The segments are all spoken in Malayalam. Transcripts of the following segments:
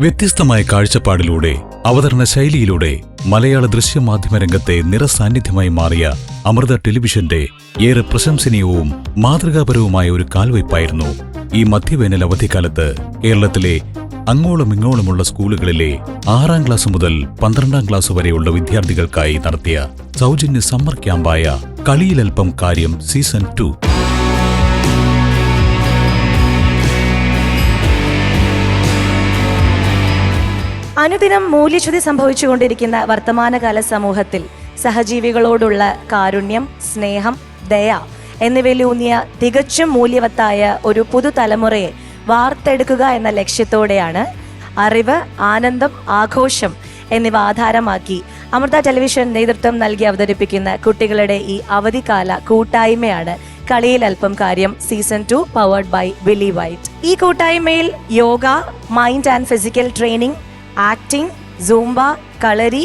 വ്യത്യസ്തമായ കാഴ്ചപ്പാടിലൂടെ അവതരണ ശൈലിയിലൂടെ മലയാള ദൃശ്യമാധ്യമ രംഗത്തെ നിറസാന്നിധ്യമായി മാറിയ അമൃത ടെലിവിഷന്റെ ഏറെ പ്രശംസനീയവും മാതൃകാപരവുമായ ഒരു കാൽവയ്പായിരുന്നു ഈ മധ്യവേനൽ അവധിക്കാലത്ത് കേരളത്തിലെ അങ്ങോളമിങ്ങോളമുള്ള സ്കൂളുകളിലെ 6ാം ക്ലാസ് മുതൽ 12ാം ക്ലാസ് വരെയുള്ള വിദ്യാർത്ഥികൾക്കായി നടത്തിയ സൗജന്യ സമ്മർ ക്യാമ്പായ കളിയിലൽപ്പം കാര്യം സീസൺ 2. അനുദിനം മൂല്യച്യുതി സംഭവിച്ചുകൊണ്ടിരിക്കുന്ന വർത്തമാനകാല സമൂഹത്തിൽ സഹജീവികളോടുള്ള കാരുണ്യം, സ്നേഹം, ദയ എന്നിവയിലൂന്നിയ തികച്ചും മൂല്യവത്തായ ഒരു പുതുതലമുറയെ വാർത്തെടുക്കുക എന്ന ലക്ഷ്യത്തോടെയാണ് അറിവ്, ആനന്ദം, ആഘോഷം എന്നിവ ആധാരമാക്കി അമൃത ടെലിവിഷൻ നേതൃത്വം നൽകി അവതരിപ്പിക്കുന്ന കുട്ടികളുടെ ഈ അവധിക്കാല കൂട്ടായ്മയാണ് കളിയിൽ അല്പം കാര്യം season 2 powered by Willy White. ഈ കൂട്ടായ്മയിൽ yoga, mind and physical training, acting, Zumba, kalari,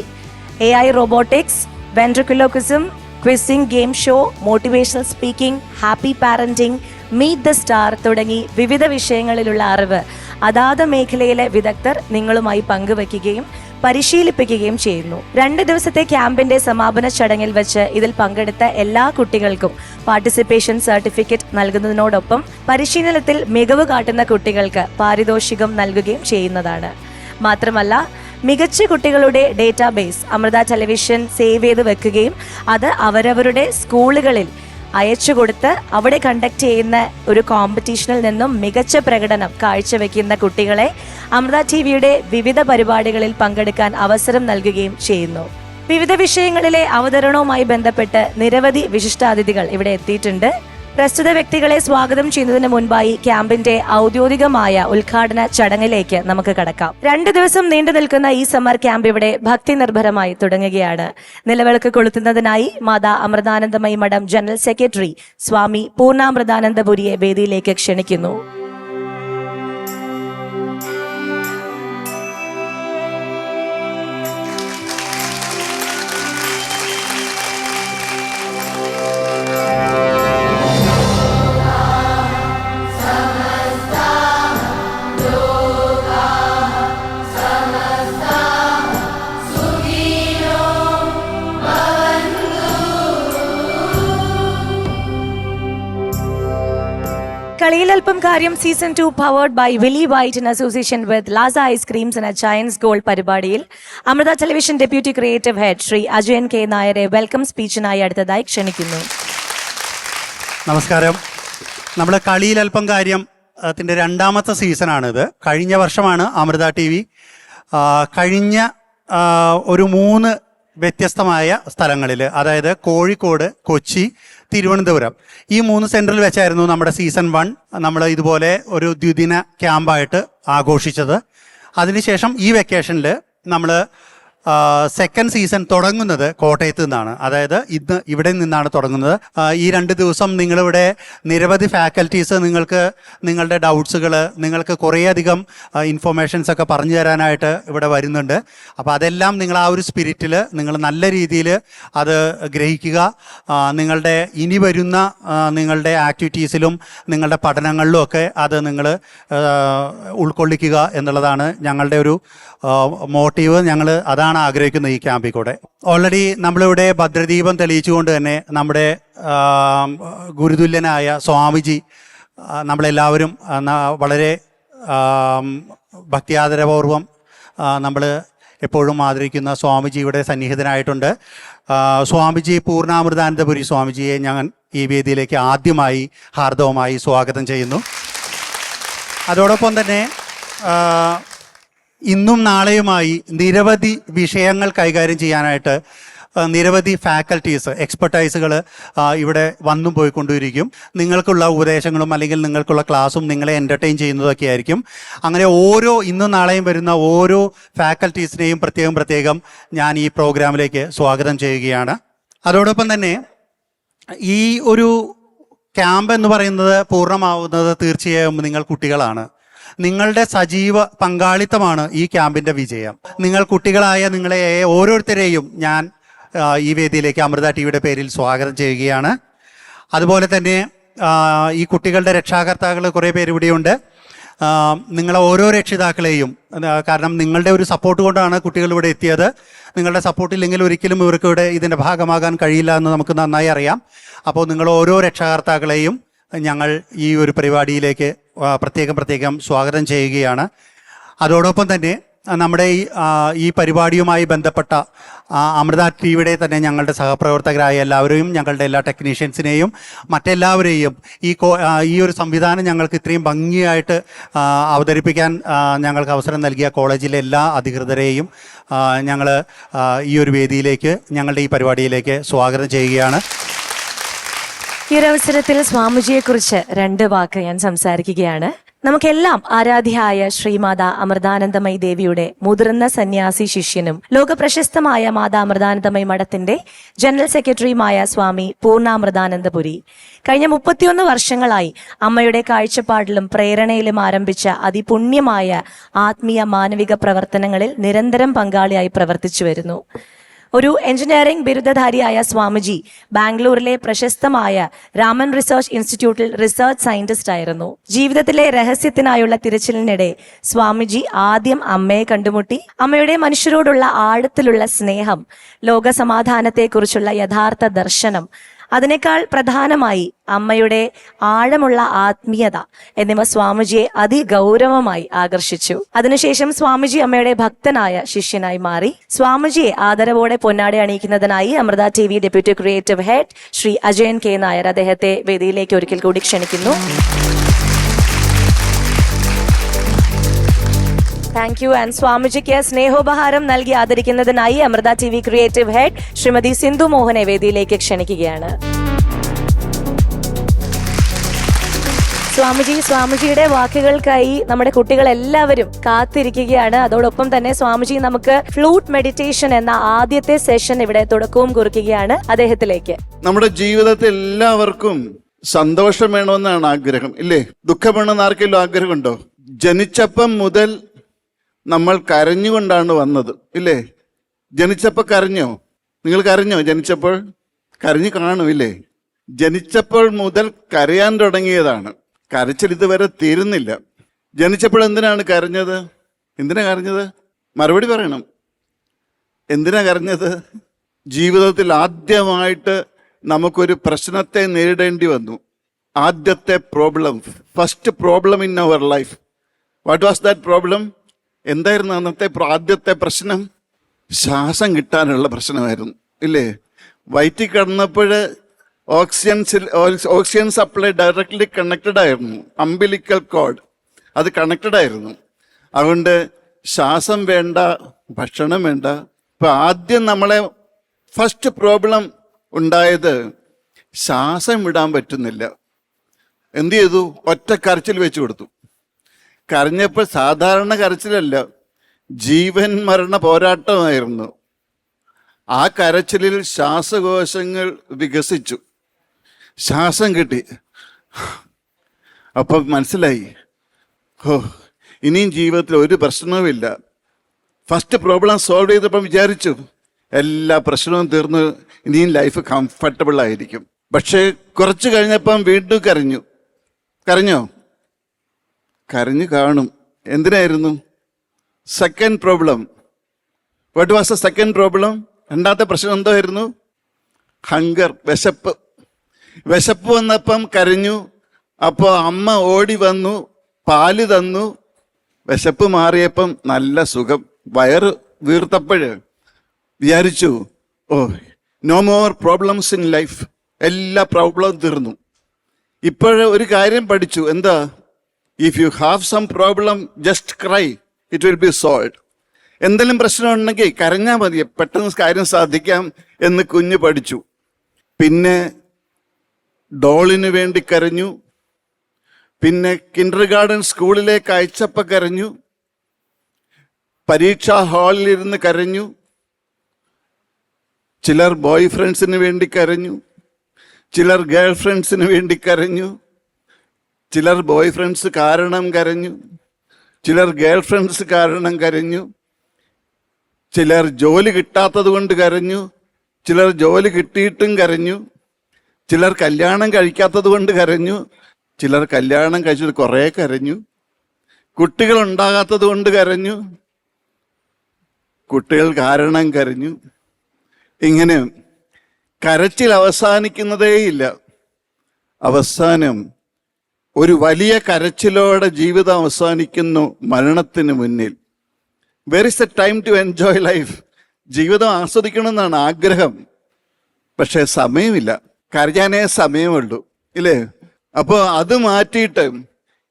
AI robotics, ventriloquism, quizzing, game show, motivational speaking, happy parenting, meet the star തുടങ്ങി വിവിധ വിഷയങ്ങളിലുള്ള അറിവ് അതാത് മേഖലയിലെ വിദഗ്ധർ നിങ്ങളുമായി പങ്കുവയ്ക്കുകയും പരിശീലിപ്പിക്കുകയും ചെയ്യുന്നു. 2 ദിവസത്തെ ക്യാമ്പിന്റെ സമാപന ചടങ്ങിൽ വെച്ച് ഇതിൽ പങ്കെടുത്ത എല്ലാ കുട്ടികൾക്കും പാർട്ടിസിപ്പേഷൻ സർട്ടിഫിക്കറ്റ് നൽകുന്നതിനോടൊപ്പം പരിശീലനത്തിൽ മികവ് കാട്ടുന്ന കുട്ടികൾക്ക് പാരിതോഷികം നൽകുകയും ചെയ്യുന്നതാണ്. മാത്രമല്ല, മികച്ച കുട്ടികളുടെ ഡേറ്റാബേസ് അമൃത ടെലിവിഷൻ സേവ് ചെയ്ത് വെക്കുകയും അത് അവരവരുടെ സ്കൂളുകളിൽ അയച്ചു കൊടുത്ത് അവിടെ കണ്ടക്ട് ചെയ്യുന്ന ഒരു കോമ്പറ്റീഷനിൽ നിന്നും മികച്ച പ്രകടനം കാഴ്ചവെക്കുന്ന കുട്ടികളെ അമൃത ടിവിയുടെ വിവിധ പരിപാടികളിൽ പങ്കെടുക്കാൻ അവസരം നൽകുകയും ചെയ്യുന്നു. വിവിധ വിഷയങ്ങളിലെ അവതരണവുമായി ബന്ധപ്പെട്ട് നിരവധി വിശിഷ്ടാതിഥികൾ ഇവിടെ എത്തിയിട്ടുണ്ട്. പ്രസ്തുത വ്യക്തികളെ സ്വാഗതം ചെയ്യുന്നതിന് മുൻപായി ക്യാമ്പിന്റെ ഔദ്യോഗികമായ ഉദ്ഘാടന ചടങ്ങിലേക്ക് നമുക്ക് കടക്കാം. 2 ദിവസം നീണ്ടു നിൽക്കുന്ന ഈ സമ്മർ ക്യാമ്പ് ഇവിടെ ഭക്തി നിർഭരമായി തുടങ്ങുകയാണ്. നിലവിളക്ക് കൊളുത്തുന്നതിനായി മാതാ അമൃതാനന്ദമയി മഠം ജനറൽ സെക്രട്ടറി സ്വാമി പൂർണ്ണാമൃതാനന്ദപുരിയെ വേദിയിലേക്ക് ക്ഷണിക്കുന്നു. കളിയിലൽപ്പം കാര്യം season 2 powered by Willy White in association with Lasa ice creams and Jayans gold പരിപാടിയിൽ Amrita television deputy creative head Shri Ajayan K നായരെ വെൽക്കം സ്പീച്ചിനായി അടുത്തതായി ക്ഷണിക്കുന്നു. നമസ്കാരം. നമ്മൾ കളിയിലൽപ്പം കാര്യം ത്തിൻ്റെ 2ാമത്തെ സീസണാണിത്. കഴിഞ്ഞ വർഷമാണ് അമൃത TV കഴിഞ്ഞ ഒരു 3 വ്യത്യസ്തമായ സ്ഥലങ്ങളിൽ, അതായത് കോഴിക്കോട്, കൊച്ചി, തിരുവനന്തപുരം, ഈ 3 സെൻറ്ററിൽ വെച്ചായിരുന്നു നമ്മുടെ സീസൺ 1 നമ്മൾ ഇതുപോലെ ഒരു ദ്വിദിന ക്യാമ്പായിട്ട് ആഘോഷിച്ചത്. അതിനുശേഷം ഈ വെക്കേഷനിൽ നമ്മൾ സെക്കൻഡ് സീസൺ തുടങ്ങുന്നത് കോട്ടയത്ത് നിന്നാണ്. അതായത് ഇന്ന് ഇവിടെ നിന്നാണ് തുടങ്ങുന്നത്. ഈ 2 ദിവസം നിങ്ങളിവിടെ നിരവധി ഫാക്കൽറ്റീസ് നിങ്ങൾക്ക് നിങ്ങളുടെ ഡൗട്ട്സുകൾ, നിങ്ങൾക്ക് കുറേയധികം ഇൻഫർമേഷൻസ് ഒക്കെ പറഞ്ഞു തരാനായിട്ട് ഇവിടെ വരുന്നുണ്ട്. അപ്പോൾ അതെല്ലാം നിങ്ങൾ ആ ഒരു സ്പിരിറ്റിൽ നിങ്ങൾ നല്ല രീതിയിൽ അത് ഗ്രഹിക്കുക. നിങ്ങളുടെ ഇനി വരുന്ന നിങ്ങളുടെ ആക്ടിവിറ്റീസിലും നിങ്ങളുടെ പഠനങ്ങളിലും ഒക്കെ അത് നിങ്ങൾ ഉൾക്കൊള്ളിക്കുക എന്നുള്ളതാണ് ഞങ്ങളുടെ ഒരു മോട്ടീവ്. ഞങ്ങൾ അതാണ് ആഗ്രഹിക്കുന്നത് ഈ ക്യാമ്പിൽ കൂടെ. ഓൾറെഡി നമ്മളിവിടെ ഭദ്രദീപം തെളിയിച്ചുകൊണ്ട് തന്നെ നമ്മുടെ ഗുരുതുല്യനായ സ്വാമിജി നമ്മളെല്ലാവരും വളരെ ഭക്തിയാദരപൂർവം നമ്മൾ എപ്പോഴും ആദരിക്കുന്ന സ്വാമിജിയുടെ സന്നിഹിതനായിട്ടുണ്ട്. സ്വാമിജി പൂർണ്ണാമൃതാനന്ദപുരി സ്വാമിജിയെ ഞാൻ ഈ വേദിയിലേക്ക് ആദ്യമായി ഹാർദവമായി സ്വാഗതം ചെയ്യുന്നു. അതോടൊപ്പം തന്നെ ഇന്നും നാളെയുമായി നിരവധി വിഷയങ്ങൾ കൈകാര്യം ചെയ്യാനായിട്ട് നിരവധി ഫാക്കൽറ്റീസ്, എക്സ്പെർട്ടൈസുകൾ ഇവിടെ വന്നും പോയിക്കൊണ്ടിരിക്കും. നിങ്ങൾക്കുള്ള ഉപദേശങ്ങളും അല്ലെങ്കിൽ നിങ്ങൾക്കുള്ള ക്ലാസ്സും നിങ്ങളെ എൻ്റർടൈൻ ചെയ്യുന്നതൊക്കെ ആയിരിക്കും. അങ്ങനെ ഓരോ ഇന്നും നാളെയും വരുന്ന ഓരോ ഫാക്കൽറ്റീസിനെയും പ്രത്യേകം ഞാൻ ഈ പ്രോഗ്രാമിലേക്ക് സ്വാഗതം ചെയ്യുകയാണ്. അതോടൊപ്പം തന്നെ ഈ ഒരു ക്യാമ്പ് എന്ന് പറയുന്നത് പൂർണ്ണമാവുന്നത് തീർച്ചയായും നിങ്ങൾ കുട്ടികളാണ്. നിങ്ങളുടെ സജീവ പങ്കാളിത്തമാണ് ഈ ക്യാമ്പിൻ്റെ വിജയം. നിങ്ങൾ കുട്ടികളായ നിങ്ങളെ ഓരോരുത്തരെയും ഞാൻ ഈ വേദിയിലേക്ക് അമൃത ടിവിയുടെ പേരിൽ സ്വാഗതം ചെയ്യുകയാണ്. അതുപോലെ തന്നെ ഈ കുട്ടികളുടെ രക്ഷാകർത്താക്കൾ കുറേ പേര് ഇവിടെയുണ്ട്. നിങ്ങളെ ഓരോ രക്ഷിതാക്കളെയും, കാരണം നിങ്ങളുടെ ഒരു സപ്പോർട്ട് കൊണ്ടാണ് കുട്ടികൾ ഇവിടെ എത്തിയത്. നിങ്ങളുടെ സപ്പോർട്ടില്ലെങ്കിൽ ഒരിക്കലും ഇവർക്ക് ഇവിടെ ഇതിൻ്റെ ഭാഗമാകാൻ കഴിയില്ല എന്ന് നമുക്ക് നന്നായി അറിയാം. അപ്പോൾ നിങ്ങൾ ഓരോ രക്ഷകർത്താക്കളെയും ഞങ്ങൾ ഈ ഒരു പരിപാടിയിലേക്ക് പ്രത്യേകം സ്വാഗതം ചെയ്യുകയാണ്. അതോടൊപ്പം തന്നെ നമ്മുടെ ഈ പരിപാടിയുമായി ബന്ധപ്പെട്ട അമൃത ടിവിയുടെ തന്നെ ഞങ്ങളുടെ സഹപ്രവർത്തകരായ എല്ലാവരെയും, ഞങ്ങളുടെ എല്ലാ ടെക്നീഷ്യൻസിനെയും മറ്റെല്ലാവരെയും ഈ ഒരു സംവിധാനം ഞങ്ങൾക്ക് ഇത്രയും ഭംഗിയായിട്ട് അവതരിപ്പിക്കാൻ ഞങ്ങൾക്ക് അവസരം നൽകിയ കോളേജിലെ എല്ലാ അധികൃതരെയും ഞങ്ങൾ ഈ ഒരു വേദിയിലേക്ക്, ഞങ്ങളുടെ ഈ പരിപാടിയിലേക്ക് സ്വാഗതം ചെയ്യുകയാണ്. ഈ ഒരു അവസരത്തിൽ സ്വാമിജിയെക്കുറിച്ച് 2 വാക്ക് ഞാൻ സംസാരിക്കുകയാണ്. നമുക്കെല്ലാം ആരാധ്യയായ ശ്രീമാതാ അമൃതാനന്ദമയി ദേവിയുടെ മുതിർന്ന സന്യാസി ശിഷ്യനും ലോകപ്രശസ്തമായ മാതാ അമൃതാനന്ദമയി മഠത്തിന്റെ ജനറൽ സെക്രട്ടറിയുമായ സ്വാമി പൂർണ്ണാമൃതാനന്ദപുരി കഴിഞ്ഞ 31 വർഷങ്ങളായി അമ്മയുടെ കാഴ്ചപ്പാടിലും പ്രേരണയിലും ആരംഭിച്ച അതിപുണ്യമായ ആത്മീയ മാനവിക പ്രവർത്തനങ്ങളിൽ നിരന്തരം പങ്കാളിയായി പ്രവർത്തിച്ചു വരുന്നു. ഒരു എഞ്ചിനീയറിംഗ് ബിരുദധാരിയായ സ്വാമിജി ബാംഗ്ലൂരിലെ പ്രശസ്തമായ രാമൻ റിസർച്ച് ഇൻസ്റ്റിറ്റ്യൂട്ടിൽ റിസർച്ച് സയന്റിസ്റ്റ് ആയിരുന്നു. ജീവിതത്തിലെ രഹസ്യത്തിനായുള്ള തിരച്ചിലിനിടെ സ്വാമിജി ആദ്യം അമ്മയെ കണ്ടുമുട്ടി. അമ്മയുടെ മനുഷ്യരോടുള്ള ആഴത്തിലുള്ള സ്നേഹം, ലോകസമാധാനത്തെക്കുറിച്ചുള്ള യഥാർത്ഥ ദർശനം, അതിനേക്കാൾ പ്രധാനമായി അമ്മയുടെ ആഴമുള്ള ആത്മീയത എന്നിവ സ്വാമിജിയെ അതിഗൗരവമായി ആകർഷിച്ചു. അതിനുശേഷം സ്വാമിജി അമ്മയുടെ ഭക്തനായ ശിഷ്യനായി മാറി. സ്വാമിജിയെ ആദരവോടെ പൊന്നാട അണിയിക്കുന്നതിനായി Amrita TV deputy creative head Shri Ajayan K. Nair അദ്ദേഹത്തെ വേദിയിലേക്ക് ഒരിക്കൽ കൂടി ക്ഷണിക്കുന്നു. Thank you. ആൻഡ് സ്വാമിജിക്ക് സ്നേഹോപഹാരം നൽകി ആദരിക്കുന്നതിനായി Amrita TV creative head Shrimati Sindhu മോഹനെ വേദിയിലേക്ക് ക്ഷണിക്കുകയാണ്. സ്വാമിജിയുടെ വാക്കുകൾക്കായി നമ്മുടെ കുട്ടികൾ എല്ലാവരും കാത്തിരിക്കുകയാണ്. അതോടൊപ്പം തന്നെ സ്വാമിജി നമുക്ക് ഫ്ലൂട്ട് മെഡിറ്റേഷൻ എന്ന ആദ്യത്തെ സെഷൻ ഇവിടെ തുടക്കവും കുറിക്കുകയാണ്. അദ്ദേഹത്തിലേക്ക്. നമ്മുടെ ജീവിതത്തിൽ എല്ലാവർക്കും സന്തോഷം വേണമെന്നാണ് ആഗ്രഹം, ഇല്ലേ? ദുഃഖം വേണമെന്ന് ആർക്കെങ്കിലും ആഗ്രഹമുണ്ടോ? ജനിച്ചപ്പം മുതൽ നമ്മൾ കരഞ്ഞുകൊണ്ടാണ് വന്നത്, ഇല്ലേ? ജനിച്ചപ്പോൾ കരഞ്ഞോ? നിങ്ങൾ കരഞ്ഞോ? ജനിച്ചപ്പോൾ കരഞ്ഞു കാണും, ഇല്ലേ? ജനിച്ചപ്പോൾ മുതൽ കരയാൻ തുടങ്ങിയതാണ്. കരച്ചിൽ ഇതുവരെ തീരുന്നില്ല. ജനിച്ചപ്പോൾ എന്തിനാണ് കരഞ്ഞത്? എന്തിനാ കരഞ്ഞത്? മറുപടി പറയണം. എന്തിനാ കരഞ്ഞത്? ജീവിതത്തിൽ ആദ്യമായിട്ട് നമുക്കൊരു പ്രശ്നത്തെ നേരിടേണ്ടി വന്നു. ആദ്യത്തെ problem, first problem in our life. What was that problem? എന്തായിരുന്നു അന്നത്തെ ആദ്യത്തെ പ്രശ്നം? ശ്വാസം കിട്ടാനുള്ള പ്രശ്നമായിരുന്നു, ഇല്ലേ? വയറ്റിൽ കിടന്നപ്പോൾ ഓക്സിജൻ സപ്ലൈ ഡയറക്റ്റ്ലി കണക്റ്റഡ് ആയിരുന്നു. അംബിലിക്കൽ കോഡ് അത് കണക്റ്റഡ് ആയിരുന്നു. അതുകൊണ്ട് ശ്വാസം വേണ്ട, ഭക്ഷണം വേണ്ട. ഇപ്പം ആദ്യം നമ്മളെ ഫസ്റ്റ് പ്രോബ്ലം ഉണ്ടായത് ശ്വാസം വിടാൻ പറ്റുന്നില്ല. എന്ത് ചെയ്തു? ഒറ്റ കരച്ചിൽ വെച്ച് കൊടുത്തു. കരഞ്ഞപ്പോൾ സാധാരണ കരച്ചിലല്ല, ജീവൻ മരണ പോരാട്ടമായിരുന്നു. ആ കരച്ചിലിൽ ശ്വാസകോശങ്ങൾ വികസിച്ചു, ശ്വാസം കിട്ടി. അപ്പം മനസ്സിലായി, ഇനിയും ജീവിതത്തിൽ ഒരു പ്രശ്നവുമില്ല. ഫസ്റ്റ് പ്രോബ്ലം സോൾവ് ചെയ്തപ്പം വിചാരിച്ചു എല്ലാ പ്രശ്നവും തീർന്ന് ഇനിയും ലൈഫ് കംഫർട്ടബിൾ ആയിരിക്കും. പക്ഷേ കുറച്ച് കഴിഞ്ഞപ്പം വീണ്ടും കരഞ്ഞു. കരഞ്ഞോ? കരഞ്ഞു കാണും. എന്തിനായിരുന്നു? Second problem. What was the second problem? രണ്ടാമത്തെ പ്രശ്നം എന്തായിരുന്നു? ഹങ്കർ, വിശപ്പ്. വിശപ്പ് വന്നപ്പം കരഞ്ഞു. അപ്പോൾ അമ്മ ഓടി വന്നു, പാല് തന്നു. വിശപ്പ് മാറിയപ്പം നല്ല സുഖം. വയറ് വീർത്തപ്പോഴ് വിചാരിച്ചു, no more problems in life. എല്ലാ പ്രോബ്ലവും തീർന്നു. ഇപ്പോഴ് ഒരു കാര്യം പഠിച്ചു. എന്താ? If you have some problem, just cry, it will be solve. എന്തെങ്കിലും പ്രശ്നം ഉണ്ടെങ്കിൽ കരഞ്ഞാൽ മതി, പെട്ടെന്ന് കാര്യം സാധിക്കാം എന്ന് കുഞ്ഞ് പഠിച്ചു. പിന്നെ ഡോളിന് വേണ്ടി കരഞ്ഞു. പിന്നെ കിൻഡർ ഗാർഡൻ സ്കൂളിലേക്ക് അയച്ചപ്പോൾ കരഞ്ഞു. പരീക്ഷാ ഹാളിലിരുന്ന് കരഞ്ഞു. ചിലർ ബോയ് ഫ്രണ്ട്സിന് വേണ്ടി കരഞ്ഞു, ചിലർ ഗേൾ ഫ്രണ്ട്സിന് വേണ്ടി കരഞ്ഞു, ചിലർ ബോയ് ഫ്രണ്ട്സ് കാരണം കരഞ്ഞു, ചിലർ ഗേൾ ഫ്രണ്ട്സ് കാരണം കരഞ്ഞു, ചിലർ ജോലി കിട്ടാത്തത് കൊണ്ട് കരഞ്ഞു, ചിലർ ജോലി കിട്ടിയിട്ടും കരഞ്ഞു, ചിലർ കല്യാണം കഴിക്കാത്തത് കൊണ്ട് കരഞ്ഞു, ചിലർ കല്യാണം കഴിച്ചിട്ട് കുറേ കരഞ്ഞു. കുട്ടികൾ ഉണ്ടാകാത്തത് കൊണ്ട് കരഞ്ഞു, കുട്ടികൾ കാരണം കരഞ്ഞു. ഇങ്ങനെ കരച്ചിൽ അവസാനിക്കുന്നതേയില്ല. അവസാനം ഒരു വലിയ കരച്ചിലോടെ ജീവിതം അവസാനിക്കുന്നു മരണത്തിന് മുന്നിൽ. Where is a time to enjoy life? ജീവിതം ആസ്വദിക്കണമെന്നാണ് ആഗ്രഹം, പക്ഷെ സമയമില്ല. കരയാനേ സമയമുള്ളൂ, ഇല്ലേ? അപ്പോൾ അത് മാറ്റിയിട്ട്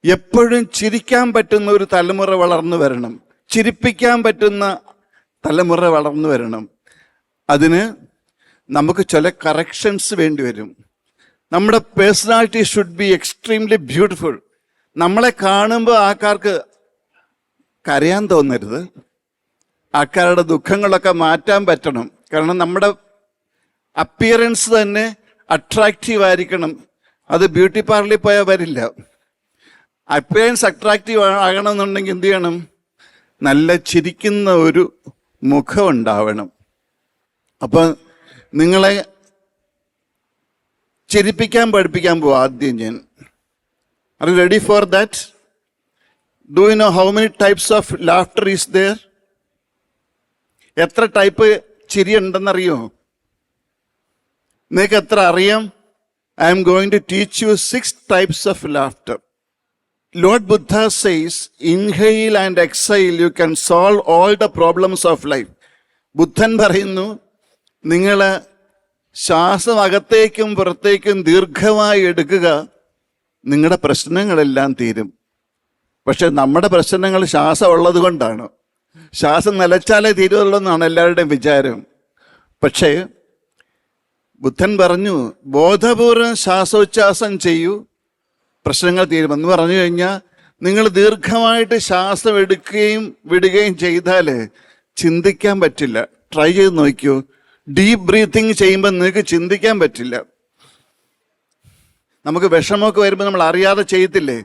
എപ്പോഴും ചിരിക്കാൻ പറ്റുന്ന ഒരു തലമുറ വളർന്നു വരണം, ചിരിപ്പിക്കാൻ പറ്റുന്ന തലമുറ വളർന്നു വരണം. അതിന് നമുക്ക് ചില കറക്ഷൻസ് വേണ്ടി വരും. നമ്മുടെ personality should be extremely beautiful. നമ്മളെ കാണുമ്പോൾ ആൾക്കാർക്ക് കരയാൻ തോന്നരുത്, ആൾക്കാരുടെ ദുഃഖങ്ങളൊക്കെ മാറ്റാൻ പറ്റണം. കാരണം നമ്മുടെ അപ്പിയറൻസ് തന്നെ അട്രാക്റ്റീവ് ആയിരിക്കണം. അത് ബ്യൂട്ടി പാർലറിൽ പോയാൽ വരില്ല. അപ്പിയറൻസ് അട്രാക്റ്റീവ് ആകണമെന്നുണ്ടെങ്കിൽ എന്ത് ചെയ്യണം? നല്ല ചിരിക്കുന്ന ഒരു മുഖം ഉണ്ടാവണം. അപ്പം നിങ്ങളെ ചിരിപ്പിക്കാൻ പഠിപ്പിക്കാൻ പോവാം ആദ്യം ഞാൻ. Are you ready for that? Do you know how many types of laughter is there? എത്ര ടൈപ്പ് ചിരി ഉണ്ടെന്നറിയോ? നിങ്ങൾക്ക് എത്ര അറിയാം? I am going to teach you 6 types of laughter. Lord Buddha says, inhale and exhale, you can solve all the problems of life. ബുദ്ധൻ പറയുന്നു, നിങ്ങൾ ശ്വാസം അകത്തേക്കും പുറത്തേക്കും ദീർഘമായി എടുക്കുക, നിങ്ങളുടെ പ്രശ്നങ്ങളെല്ലാം തീരും. പക്ഷെ നമ്മുടെ പ്രശ്നങ്ങൾ ശ്വാസം ഉള്ളത് കൊണ്ടാണ്. ശ്വാസം നിലച്ചാലേ തീരുള്ളൂ എന്നാണ് എല്ലാവരുടെയും വിചാരം. പക്ഷേ ബുദ്ധൻ പറഞ്ഞു, ബോധപൂർവം ശ്വാസോച്ഛ്വാസം ചെയ്യൂ, പ്രശ്നങ്ങൾ തീരുമെന്ന് പറഞ്ഞു കഴിഞ്ഞാൽ നിങ്ങൾ ദീർഘമായിട്ട് ശ്വാസം എടുക്കുകയും വിടുകയും ചെയ്താൽ ചിന്തിക്കാൻ പറ്റില്ല. ട്രൈ ചെയ്ത് നോക്കിയോ. ഡീപ്പ് ബ്രീത്തിങ് ചെയ്യുമ്പോൾ നിങ്ങൾക്ക് ചിന്തിക്കാൻ പറ്റില്ല. നമുക്ക് വിഷമമൊക്കെ വരുമ്പോൾ നമ്മൾ അറിയാതെ ചെയ്യത്തില്ലേ?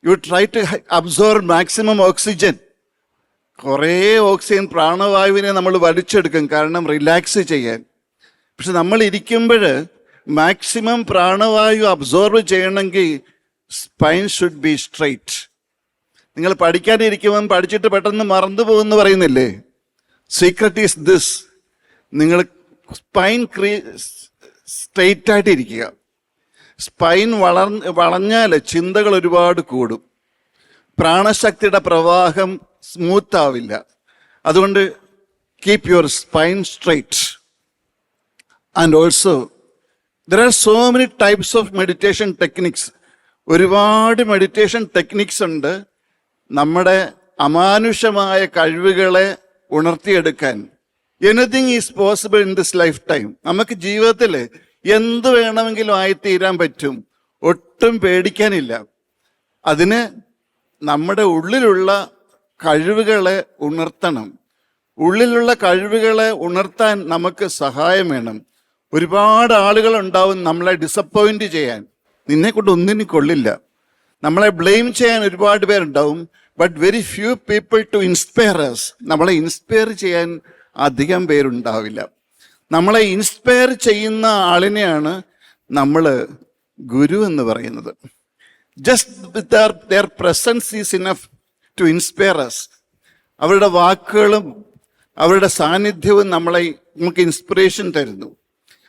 You try to absorb maximum oxygen. കുറേ ഓക്സിജൻ പ്രാണവായുവിനെ നമ്മൾ വലിച്ചെടുക്കും, കാരണം റിലാക്സ് ചെയ്യാൻ. പക്ഷെ നമ്മൾ ഇരിക്കുമ്പോൾ മാക്സിമം പ്രാണവായു അബ്സോർബ് ചെയ്യണമെങ്കിൽ സ്പൈൻ ഷുഡ് ബി സ്ട്രെയിറ്റ്. നിങ്ങൾ പഠിക്കാനിരിക്കുമ്പം പഠിച്ചിട്ട് പെട്ടെന്ന് മറന്നു പോകുമെന്ന് പറയുന്നില്ലേ? Secret is this. നിങ്ങൾ സ്പൈൻ സ്ട്രെയിറ്റ് ആയിട്ട് ഇരിക്കുക. സ്പൈൻ വളഞ്ഞാൽ ചിന്തകൾ ഒരുപാട് കൂടും, പ്രാണശക്തിയുടെ പ്രവാഹം സ്മൂത്ത് ആവില്ല. അതുകൊണ്ട് keep your spine straight. And also, there are so many types of meditation techniques. ഒരുപാട് മെഡിറ്റേഷൻ ടെക്നിക്സ് ഉണ്ട് നമ്മുടെ അമാനുഷമായ കഴിവുകളെ ഉണർത്തിയെടുക്കാൻ. Anything is possible in this life time. നമുക്ക് ജീവിതത്തിൽ എന്ത് വേണമെങ്കിലും ആയിത്തീരാൻ പറ്റും, ഒട്ടും പേടിക്കാനില്ല. അതിന് നമ്മുടെ ഉള്ളിലുള്ള കഴിവുകളെ ഉണർത്തണം. ഉള്ളിലുള്ള കഴിവുകളെ ഉണർത്താൻ നമുക്ക് സഹായം വേണം. ഒരുപാട് ആളുകൾ ഉണ്ടാവും നമ്മളെ ഡിസപ്പോയിന്റ് ചെയ്യാൻ. നിന്നെ കൊണ്ട് ഒന്നിനും കൊള്ളില്ല. നമ്മളെ ബ്ലെയിം ചെയ്യാൻ ഒരുപാട് പേരുണ്ടാവും. But very few people to inspire us. നമ്മളെ ഇൻസ്പയർ ചെയ്യാൻ അധികം പേരുണ്ടാവില്ല. നമ്മളെ ഇൻസ്പയർ ചെയ്യുന്ന ആളിനെയാണ് നമ്മൾ ഗുരു എന്ന് പറയുന്നത്. Just their presence is enough to inspire us. അവരുടെ വാക്കുകളും അവരുടെ സാന്നിധ്യവും നമുക്ക് ഇൻസ്പിറേഷൻ തരുന്നു.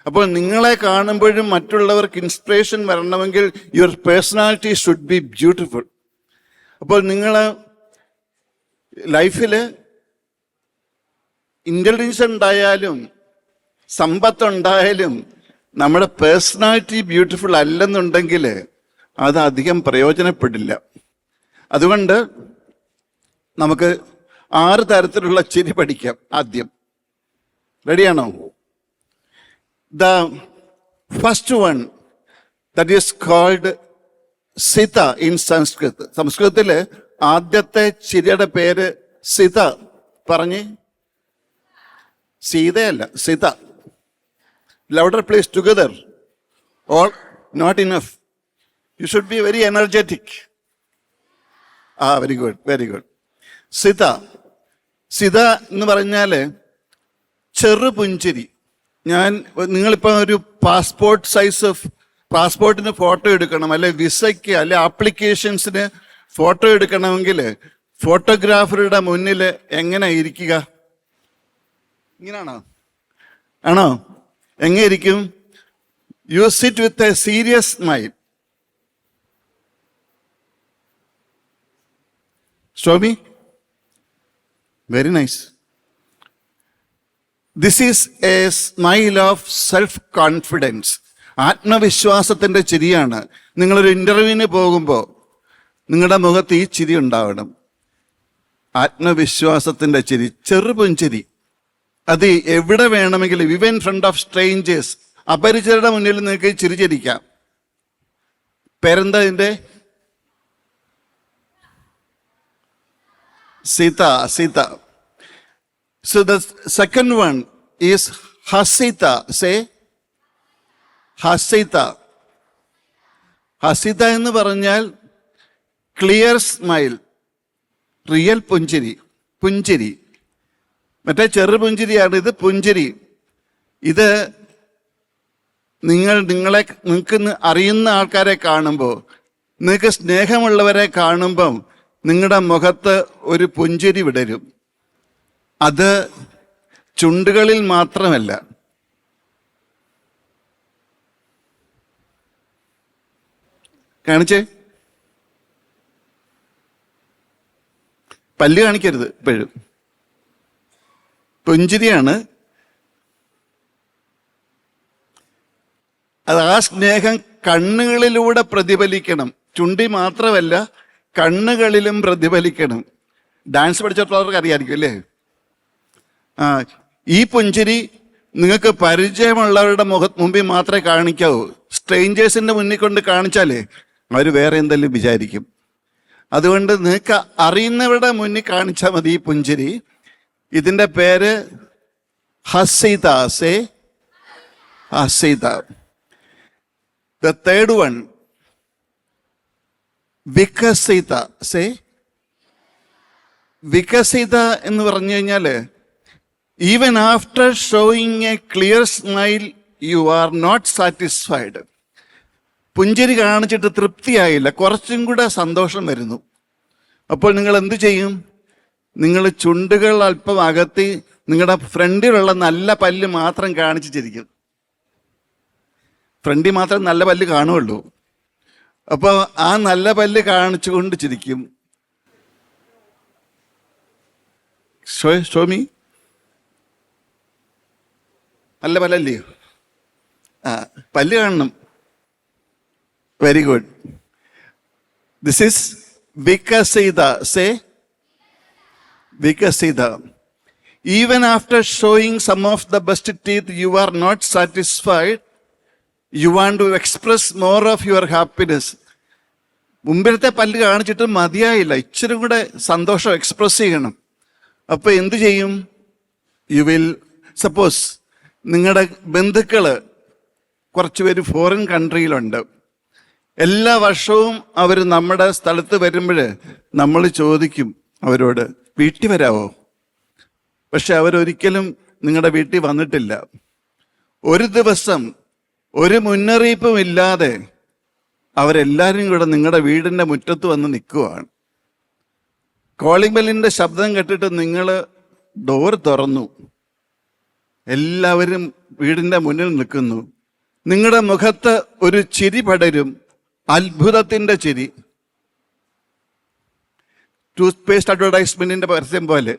അപ്പോൾ നിങ്ങളെ കാണുമ്പോഴും മറ്റുള്ളവർക്ക് ഇൻസ്പിറേഷൻ വരണമെങ്കിൽ your personality should be beautiful. അപ്പോൾ നിങ്ങൾ ലൈഫിൽ ഇൻ്റലിജൻസ് ഉണ്ടായാലും സമ്പത്തുണ്ടായാലും നമ്മുടെ പേഴ്സണാലിറ്റി ബ്യൂട്ടിഫുൾ അല്ലെന്നുണ്ടെങ്കിൽ അത് അധികം പ്രയോജനപ്പെടില്ല. അതുകൊണ്ട് നമുക്ക് 6 തരത്തിലുള്ള ചിരി പഠിക്കാം. ആദ്യം റെഡിയാണോ? The first one, that is called Sita in Sanskrit. സംസ്കൃതത്തിൽ ആദ്യത്തെ ചിരിയുടെ പേര് സിത. പറഞ്ഞേ, സീതയല്ല, സിത. Louder please. Together or not enough? You should be very energetic. Very good, very good. Sitha. Sitha എന്ന് പറഞ്ഞാൽ ചെറുപുഞ്ചിരി. നിങ്ങളിപ്പോൾ ഒരു പാസ്പോർട്ടിന് ഫോട്ടോ എടുക്കണം, അല്ലെ വിസയ്ക്ക്, അല്ലെ ആപ്ലിക്കേഷൻസിന് ഫോട്ടോ എടുക്കണമെങ്കിൽ ഫോട്ടോഗ്രാഫറുടെ മുന്നിൽ എങ്ങനെ ഇരിക്കുക? ഇങ്ങനാണോ? ആണോ? എങ്ങനെ ഇരിക്കും? You sit with a serious mind. Swami, very nice. This is a smile of self-confidence. ആത്മവിശ്വാസത്തിൻ്റെ ചിരിയാണ്. നിങ്ങളൊരു ഇൻ്റർവ്യൂവിന് പോകുമ്പോൾ നിങ്ങളുടെ മുഖത്ത് ഈ ചിരി ഉണ്ടാവണം. ആത്മവിശ്വാസത്തിൻ്റെ ചിരി, ചെറുപുഞ്ചിരി. അത് എവിടെ വേണമെങ്കിലും, ഇവൻ ഇൻ ഫ്രണ്ട് ഓഫ് സ്ട്രേഞ്ചേഴ്സ്, അപരിചിതരുടെ മുന്നിൽ നിങ്ങൾക്ക് ചിരി ചിരിക്കാം. പേരെന്താ ഇതിൻ്റെ? Sita. So the second one is Hasita. Say Hasita. Hasita എന്ന് പറഞ്ഞാൽ ക്ലിയർ സ്മൈൽ, റിയൽ പുഞ്ചിരി. പുഞ്ചിരി മറ്റേ ചെറു പുഞ്ചിരിയാണ്, ഇത് പുഞ്ചിരി. ഇത് നിങ്ങൾക്ക് അറിയുന്ന ആൾക്കാരെ കാണുമ്പോൾ, നിങ്ങൾക്ക് സ്നേഹമുള്ളവരെ കാണുമ്പം നിങ്ങളുടെ മുഖത്ത് ഒരു പുഞ്ചിരി വിടരും. അത് ചുണ്ടുകളിൽ മാത്രമല്ല, കാണിച്ചേ, പല്ല് കാണിക്കരുത് ഇപ്പോഴും. പുഞ്ചിരിയാണ്. അത് ആ സ്നേഹം കണ്ണുകളിലൂടെ പ്രതിഫലിക്കണം. ചുണ്ടി മാത്രമല്ല, കണ്ണുകളിലും പ്രതിഫലിക്കണം. ഡാൻസ് പഠിച്ചിട്ടുള്ളവർക്ക് അറിയാമായിരിക്കും അല്ലേ? ഈ പുഞ്ചിരി നിങ്ങൾക്ക് പരിചയമുള്ളവരുടെ മുമ്പിൽ മാത്രമേ കാണിക്കാവൂ. സ്ട്രേഞ്ചേഴ്സിൻ്റെ മുന്നിൽ കൊണ്ട് കാണിച്ചാലേ അവർ വേറെ എന്തെങ്കിലും വിചാരിക്കും. അതുകൊണ്ട് നിങ്ങൾക്ക് അറിയുന്നവരുടെ മുന്നിൽ കാണിച്ചാൽ മതി ഈ പുഞ്ചിരി. ഇതിൻ്റെ പേര് ഹസീത. സേ ഹസീത. ദ തേർഡ് വൺ വികസിത. സേ വികസിത എന്ന് പറഞ്ഞു കഴിഞ്ഞാൽ, even after showing a clear smile you are not satisfied. പുഞ്ചിരി കാണിച്ചിട്ട് തൃപ്തിയായില്ല, കുറച്ചും കൂടെ സന്തോഷം വരുന്നു. അപ്പോൾ നിങ്ങൾ എന്ത് ചെയ്യും? നിങ്ങൾ ചുണ്ടുകൾ അല്പം അകത്തി നിങ്ങളുടെ ഫ്രണ്ടിലുള്ള നല്ല പല്ല് മാത്രം കാണിച്ച് ചിരിക്കും. ഫ്രണ്ടിൽ മാത്രം നല്ല പല്ല് കാണുള്ളൂ. അപ്പോൾ ആ നല്ല പല്ല് കാണിച്ചുകൊണ്ട് ചിരിക്കും. ഷോമി നല്ല പല്ലല്ലയോ? പല്ല് കാണണം. Very good. This is vikasita. Say vikasita. Even after showing some of the best teeth you are not satisfied. You want to express more of your happiness. മുമ്പിലത്തെ പല്ല് കാണിച്ചിട്ട് മതിയായില്ല, ഇച്ചിരി കൂടെ സന്തോഷം എക്സ്പ്രസ് ചെയ്യണം. അപ്പോൾ എന്തു ചെയ്യും? യു വിൽ സപ്പോസ് നിങ്ങളുടെ ബന്ധുക്കൾ കുറച്ച് പേര് ഫോറിൻ കൺട്രിയിലുണ്ട്. എല്ലാ വർഷവും അവർ നമ്മുടെ സ്ഥലത്ത് വരുമ്പോൾ നമ്മൾ ചോദിക്കും അവരോട്, വീട്ടിൽ വരാവോ? പക്ഷെ അവരൊരിക്കലും നിങ്ങളുടെ വീട്ടിൽ വന്നിട്ടില്ല. ഒരു ദിവസം ഒരു മുന്നറിയിപ്പും ഇല്ലാതെ അവരെല്ലാവരും കൂടെ നിങ്ങളുടെ വീടിൻ്റെ മുറ്റത്ത് വന്ന് നിൽക്കുവാണ്. കോളിംഗ് ബെല്ലിൻ്റെ ശബ്ദം കേട്ടിട്ട് നിങ്ങൾ ഡോർ തുറന്നു, എല്ലാവരും വീടിൻ്റെ മുന്നിൽ നിൽക്കുന്നു. നിങ്ങളുടെ മുഖത്ത് ഒരു ചിരി പടരും, അത്ഭുതത്തിൻ്റെ ചിരി. ടൂത്ത് പേസ്റ്റ് അഡ്വർടൈസ്മെന്റിന്റെ പരസ്യം പോലെ.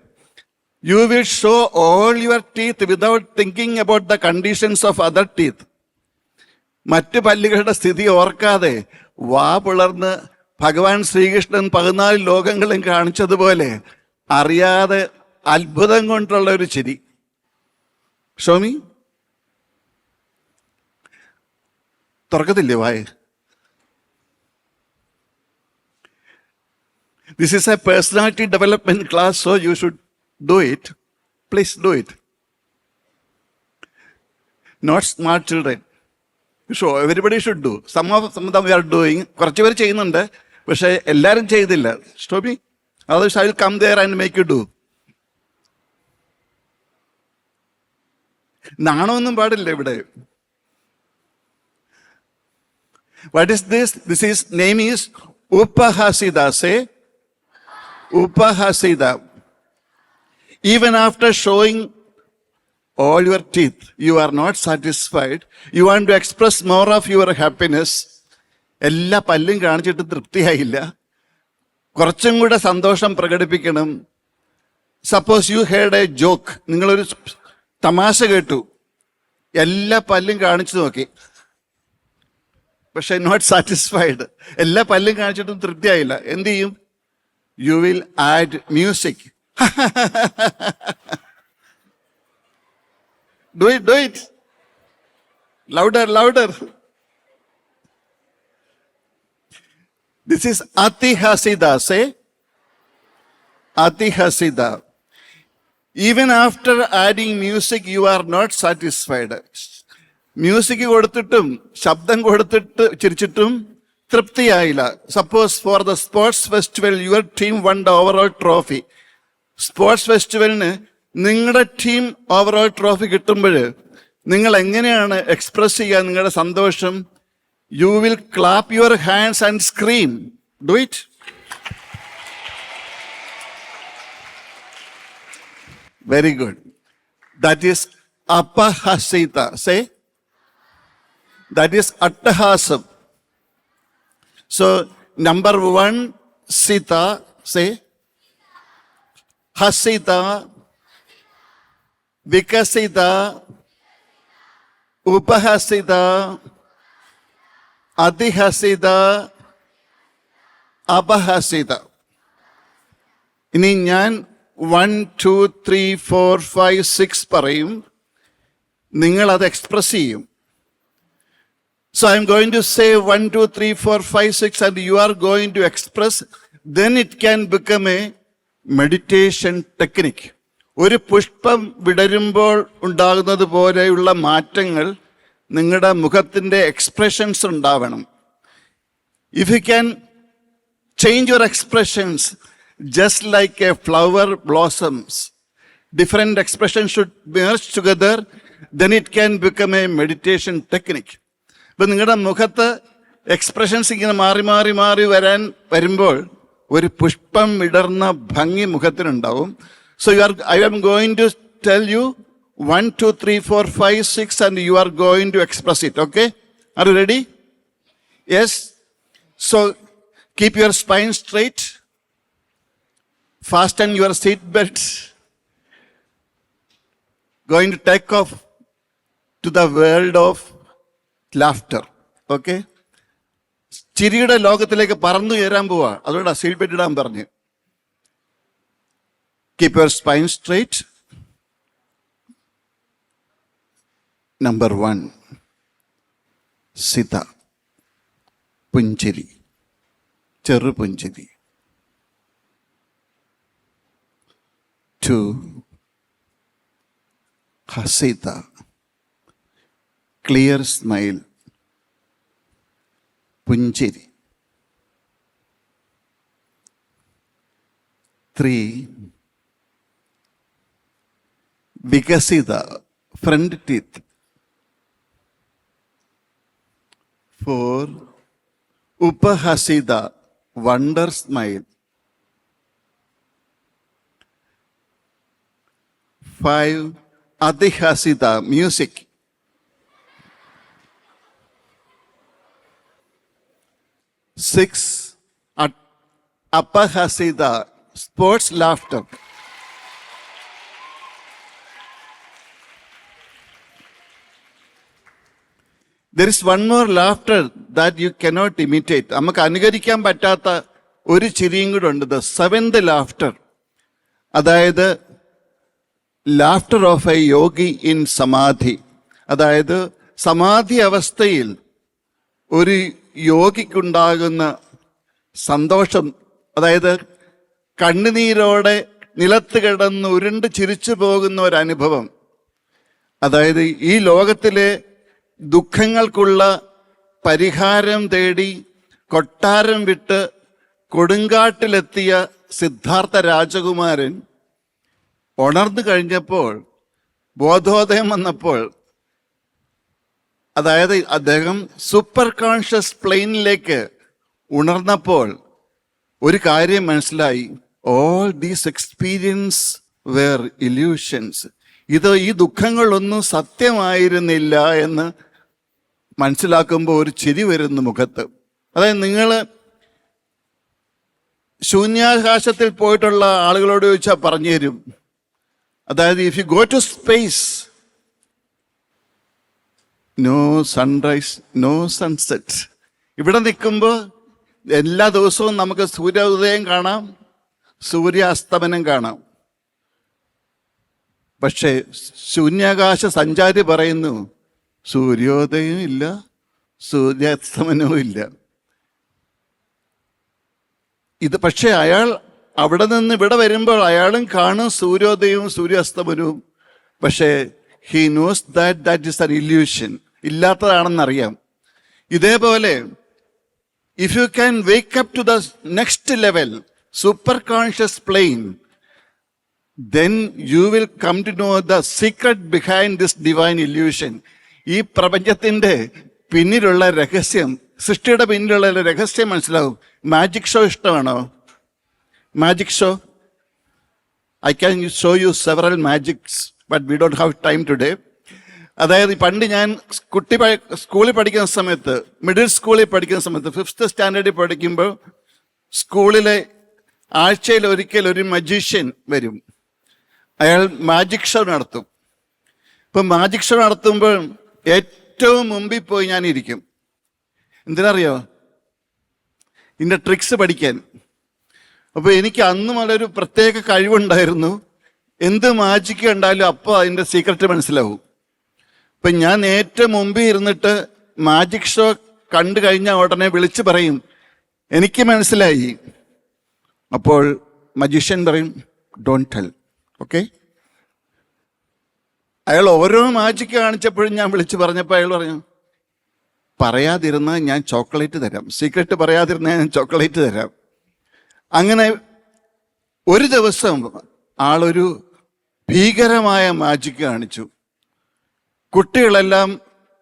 You will show all your teeth without thinking about the conditions of other teeth. മറ്റു പല്ലുകളുടെ സ്ഥിതി ഓർക്കാതെ വാ പിളർന്ന് ഭഗവാൻ ശ്രീകൃഷ്ണൻ 14 ലോകങ്ങളും കാണിച്ചതുപോലെ അറിയാതെ അത്ഭുതം കൊണ്ടുള്ള ഒരു ചിരി. ഷോമി തുറക്കത്തില്ലേ വായ? This is a personality development class, so you should do it. Please do it. Not smart children. So everybody should do. Some of them we are doing. കുറച്ച് പേര് ചെയ്യുന്നുണ്ട്, പക്ഷെ എല്ലാവരും ചെയ്തില്ല. Stop me. Otherwise I will come there and make you do. നാണമൊന്നും പാടില്ല ഇവിടെ. What is this? This is name is Upahasida, say. Upahasida. Even after showing all your teeth, you are not satisfied. You want to express more of your happiness. എല്ലാ പല്ലും കാണിച്ചിട്ട് തൃപ്തിയായില്ല. കുറച്ചും കൂടെ സന്തോഷം പ്രകടിപ്പിക്കണം. Suppose you heard a joke, നിങ്ങളൊരു തമാശ കേട്ടു, എല്ലാ പല്ലും കാണിച്ചു നോക്കി, പക്ഷെ നോട്ട് സാറ്റിസ്ഫൈഡ്. എല്ലാ പല്ലും കാണിച്ചിട്ടും തൃപ്തിയായില്ല. എന്ത് ചെയ്യും? You will add music. Do it. Louder. This is Atihasida, say. Atihasida. Even after adding music, you are not satisfied. Music കൊടുത്തിട്ടും ശബ്ദം കൊടുത്തിട്ട് ചിരിച്ചിട്ടും തൃപ്തിയായില്ല. Suppose for the sports festival, your team won the overall trophy. Sports ഫെസ്റ്റിവലിന് നിങ്ങളുടെ ടീം ഓവറോൾ ട്രോഫി കിട്ടുമ്പോൾ നിങ്ങൾ എങ്ങനെയാണ് എക്സ്പ്രസ് ചെയ്യുക നിങ്ങളുടെ സന്തോഷം? You will clap your hands and scream. Do it. Very good. That is apahasita. Say. That is attahasam. So number 1 sita. Say. Hasita, vikasita, upahasita, അതിഹസിത, അപഹസിത. ഇനി ഞാൻ 1, 2, 3, 4, 5, 6 പറയും, നിങ്ങൾ അത് എക്സ്പ്രസ് ചെയ്യും. So I am going to say 1, 2, 3, 4, 5, 6 and you are going to express. Then it can become a meditation technique. ഒരു പുഷ്പം വിടരുമ്പോൾ ഉണ്ടാകുന്നത് പോലെയുള്ള മാറ്റങ്ങൾ നിങ്ങളുടെ മുഖത്തിൻ്റെ എക്സ്പ്രഷൻസ് ഉണ്ടാവണം. If you can change your expressions just like A flower blossoms, different expression should merge together, then it can become A meditation technique. ഇപ്പം നിങ്ങളുടെ മുഖത്ത് എക്സ്പ്രഷൻസ് ഇങ്ങനെ മാറി വരുമ്പോൾ ഒരു പുഷ്പം വിടർന്ന ഭംഗി മുഖത്തിനുണ്ടാവും. So I am going to tell you 1, 2, 3, 4, 5, 6 and you are going to express it. Okay? Are you ready? Yes? So keep your spine straight. Fasten your seat belts. Going to take off to the world of laughter. Okay? ചിരിയുടെ ലോകത്തിലേക്ക് പറന്നു കയറാൻ പോവാ. അതുകൊണ്ട് സീറ്റ് ബെൽറ്റ് ഇടാൻ പറഞ്ഞു. Keep your spine straight. Number 1 Sitha, പുഞ്ചിരി, ചെറു പുഞ്ചിരി. 2 ഹസിത, ക്ലിയർ സ്മൈൽ, പുഞ്ചിരി. 3 vikasita, front teeth. 4 upahasita, wonder smile. 5 atihasita, music. 6 apahasida, sports laughter. There is one more laughter that you cannot imitate. നമുക്ക് അനുകരിക്കാൻ പറ്റാത്ത ഒരു ചിരിയും കൂടെ ഉണ്ട്. The 7th laughter. അതായത് laughter of a yogi in samadhi. അതായത് സമാധി അവസ്ഥയിൽ ഒരു യോഗിക്കുണ്ടാകുന്ന സന്തോഷം, അതായത് കണ്ണുനീരോടെ നിലത്ത് കിടന്ന് ഉരുണ്ട് ചിരിച്ചു പോകുന്ന ഒരനുഭവം. അതായത് ഈ ലോകത്തിലെ ദുഃഖങ്ങൾക്കുള്ള പരിഹാരം തേടി കൊട്ടാരം വിട്ട് കൊടുങ്കാട്ടിലെത്തിയ സിദ്ധാർത്ഥ രാജകുമാരൻ ഉണർന്നു കഴിഞ്ഞപ്പോൾ, ബോധോദയം വന്നപ്പോൾ, അതായത് അദ്ദേഹം സൂപ്പർ കോൺഷ്യസ് പ്ലെയിനിലേക്ക് ഉണർന്നപ്പോൾ ഒരു കാര്യം മനസ്സിലായി. All these experience were illusions. ഈ ദുഃഖങ്ങളൊന്നും സത്യമായിരുന്നില്ല എന്ന് മനസ്സിലാക്കുമ്പോൾ ഒരു ചിരി വരുന്നു മുഖത്ത്. അതായത് നിങ്ങൾ ശൂന്യാകാശത്തിൽ പോയിട്ടുള്ള ആളുകളോട് ചോദിച്ചാൽ പറഞ്ഞു തരും. അതായത് if you go to space, no sunrise, no sunset. ഇവിടെ നിൽക്കുമ്പോൾ എല്ലാ ദിവസവും നമുക്ക് സൂര്യോദയം കാണാം, സൂര്യാസ്തമനം കാണാം. പക്ഷേ ശൂന്യാകാശ സഞ്ചാരി പറയുന്നു സൂര്യോദയവും ഇല്ല, സൂര്യാസ്തമനവും ഇല്ല. പക്ഷേ അയാൾ അവിടെ നിന്ന് ഇവിടെ വരുമ്പോൾ അയാളും കാണും സൂര്യോദയവും സൂര്യാസ്തമനവും. പക്ഷേ he knows that is an illusion, ഇല്ലാത്തതാണെന്നറിയാം. ഇതേപോലെ if you can wake up to the next level, super conscious plane, then you will come to know the secret behind this divine illusion. ഈ പ്രപഞ്ചത്തിന്റെ പിന്നിലുള്ള രഹസ്യം, സൃഷ്ടിയുടെ പിന്നിലുള്ള രഹസ്യം മനസ്സിലാവും. മാജിക് ഷോ ഇഷ്ടമാണോ? Magic show, I can show you several magics, but we don't have time today. അതായത് പണ്ട് ഞാൻ സ്കൂളിൽ പഠിക്കുന്ന സമയത്ത്, മിഡിൽ സ്കൂളിൽ പഠിക്കുന്ന സമയത്ത്, 5th സ്റ്റാൻഡേർഡിൽ പഠിക്കുമ്പോൾ സ്കൂളിലെ ആഴ്ചയിൽ ഒരിക്കൽ ഒരു മജീഷ്യൻ വരും. അയാൾ മാജിക് ഷോ നടത്തും. ഇപ്പം മാജിക് ഷോ നടത്തുമ്പോൾ ഏറ്റവും മുമ്പിൽ പോയി ഞാൻ ഇരിക്കും. എന്തിനറിയോ? ഇതിൻ്റെ ട്രിക്സ് പഠിക്കാൻ. അപ്പോൾ എനിക്ക് അന്ന് മുതലൊരു പ്രത്യേക കഴിവുണ്ടായിരുന്നു. എന്ത് മാജിക് കണ്ടാലും അപ്പോൾ അതിൻ്റെ സീക്രട്ട് മനസ്സിലാവും. അപ്പം ഞാൻ ഏറ്റവും മുമ്പിൽ ഇരുന്നിട്ട് മാജിക് ഷോ കണ്ടു കഴിഞ്ഞാൽ ഉടനെ വിളിച്ച് പറയും എനിക്ക് മനസ്സിലായി. അപ്പോൾ മജീഷ്യൻ പറയും ഡോണ്ട് ടെൽ, ഓക്കെ. അയാൾ ഓരോ മാജിക് കാണിച്ചപ്പോഴും ഞാൻ വിളിച്ച് പറഞ്ഞപ്പോൾ അയാൾ പറഞ്ഞു പറയാതിരുന്നാൽ ഞാൻ ചോക്ലേറ്റ് തരാം, സീക്രട്ട് പറയാതിരുന്നാൽ ഞാൻ ചോക്ലേറ്റ് തരാം. അങ്ങനെ ഒരു ദിവസം ആളൊരു ഭീകരമായ മാജിക് കാണിച്ചു. കുട്ടികളെല്ലാം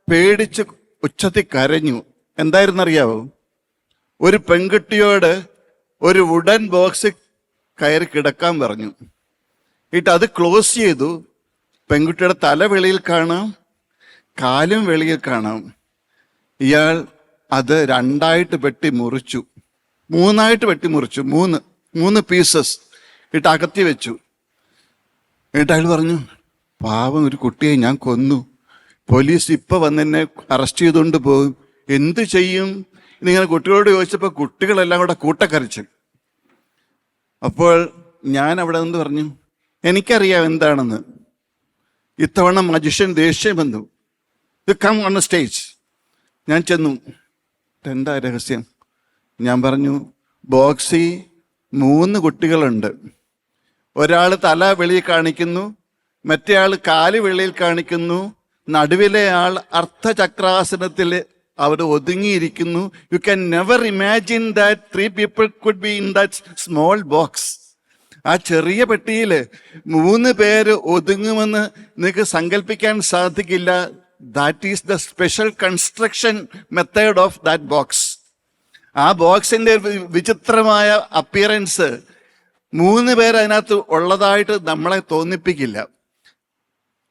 പേടിച്ച് ഉച്ചത്തിൽ കരഞ്ഞു. എന്തായിരുന്നറിയാവോ? ഒരു പെൺകുട്ടിയോട് ഒരു വുഡൻ ബോക്സ് കയറി കിടക്കാൻ പറഞ്ഞു. എന്നിട്ട് അത് ക്ലോസ് ചെയ്തു. പെൺകുട്ടിയുടെ തല വെളിയിൽ കാണാം, കാലും വെളിയിൽ കാണാം. ഇയാൾ അത് 2 വെട്ടി മുറിച്ചു, 3 വെട്ടി മുറിച്ചു, 3 പീസസ് ഇട്ട് അകത്തി വെച്ചു. എന്നിട്ട് അയാൾ പറഞ്ഞു പാവം ഒരു കുട്ടിയെ ഞാൻ കൊന്നു, പോലീസ് ഇപ്പൊ വന്നെന്നെ അറസ്റ്റ് ചെയ്തുകൊണ്ട് പോകും, എന്ത് ചെയ്യും? എന്നിങ്ങനെ കുട്ടികളോട് ചോദിച്ചപ്പോൾ കുട്ടികളെല്ലാം കൂടെ കൂട്ടക്കരച്ചു. അപ്പോൾ ഞാൻ അവിടെ നിന്ന് പറഞ്ഞു എനിക്കറിയാം എന്താണെന്ന്. ഇത്തവണ മജിഷ്യൻ ദേഷ്യം വന്നു. ഇത് കം ഓൺ സ്റ്റേജ്. ഞാൻ ചെന്നു. എന്താ രഹസ്യം? ഞാൻ പറഞ്ഞു ബോക്സിൽ 3 കുട്ടികളുണ്ട്. ഒരാൾ തല വെളിയിൽ കാണിക്കുന്നു, മറ്റേ ആൾ കാല് വെളിയിൽ കാണിക്കുന്നു, നടുവിലെ ആൾ അർത്ഥചക്രാസനത്തിൽ അവർ ഒതുങ്ങിയിരിക്കുന്നു. You can never imagine that 3 people could be in that small box. ആ ചെറിയ പെട്ടിയിൽ 3 പേര് ഒതുങ്ങുമെന്ന് നിങ്ങൾക്ക് സങ്കല്പിക്കാൻ സാധിക്കില്ല. That is the special construction method of that box. ആ ബോക്സിന്റെ വിചിത്രമായ അപ്പിയറൻസ് 3 പേര് അതിനകത്ത് ഉള്ളതായിട്ട് നമ്മളെ തോന്നിപ്പിക്കില്ല.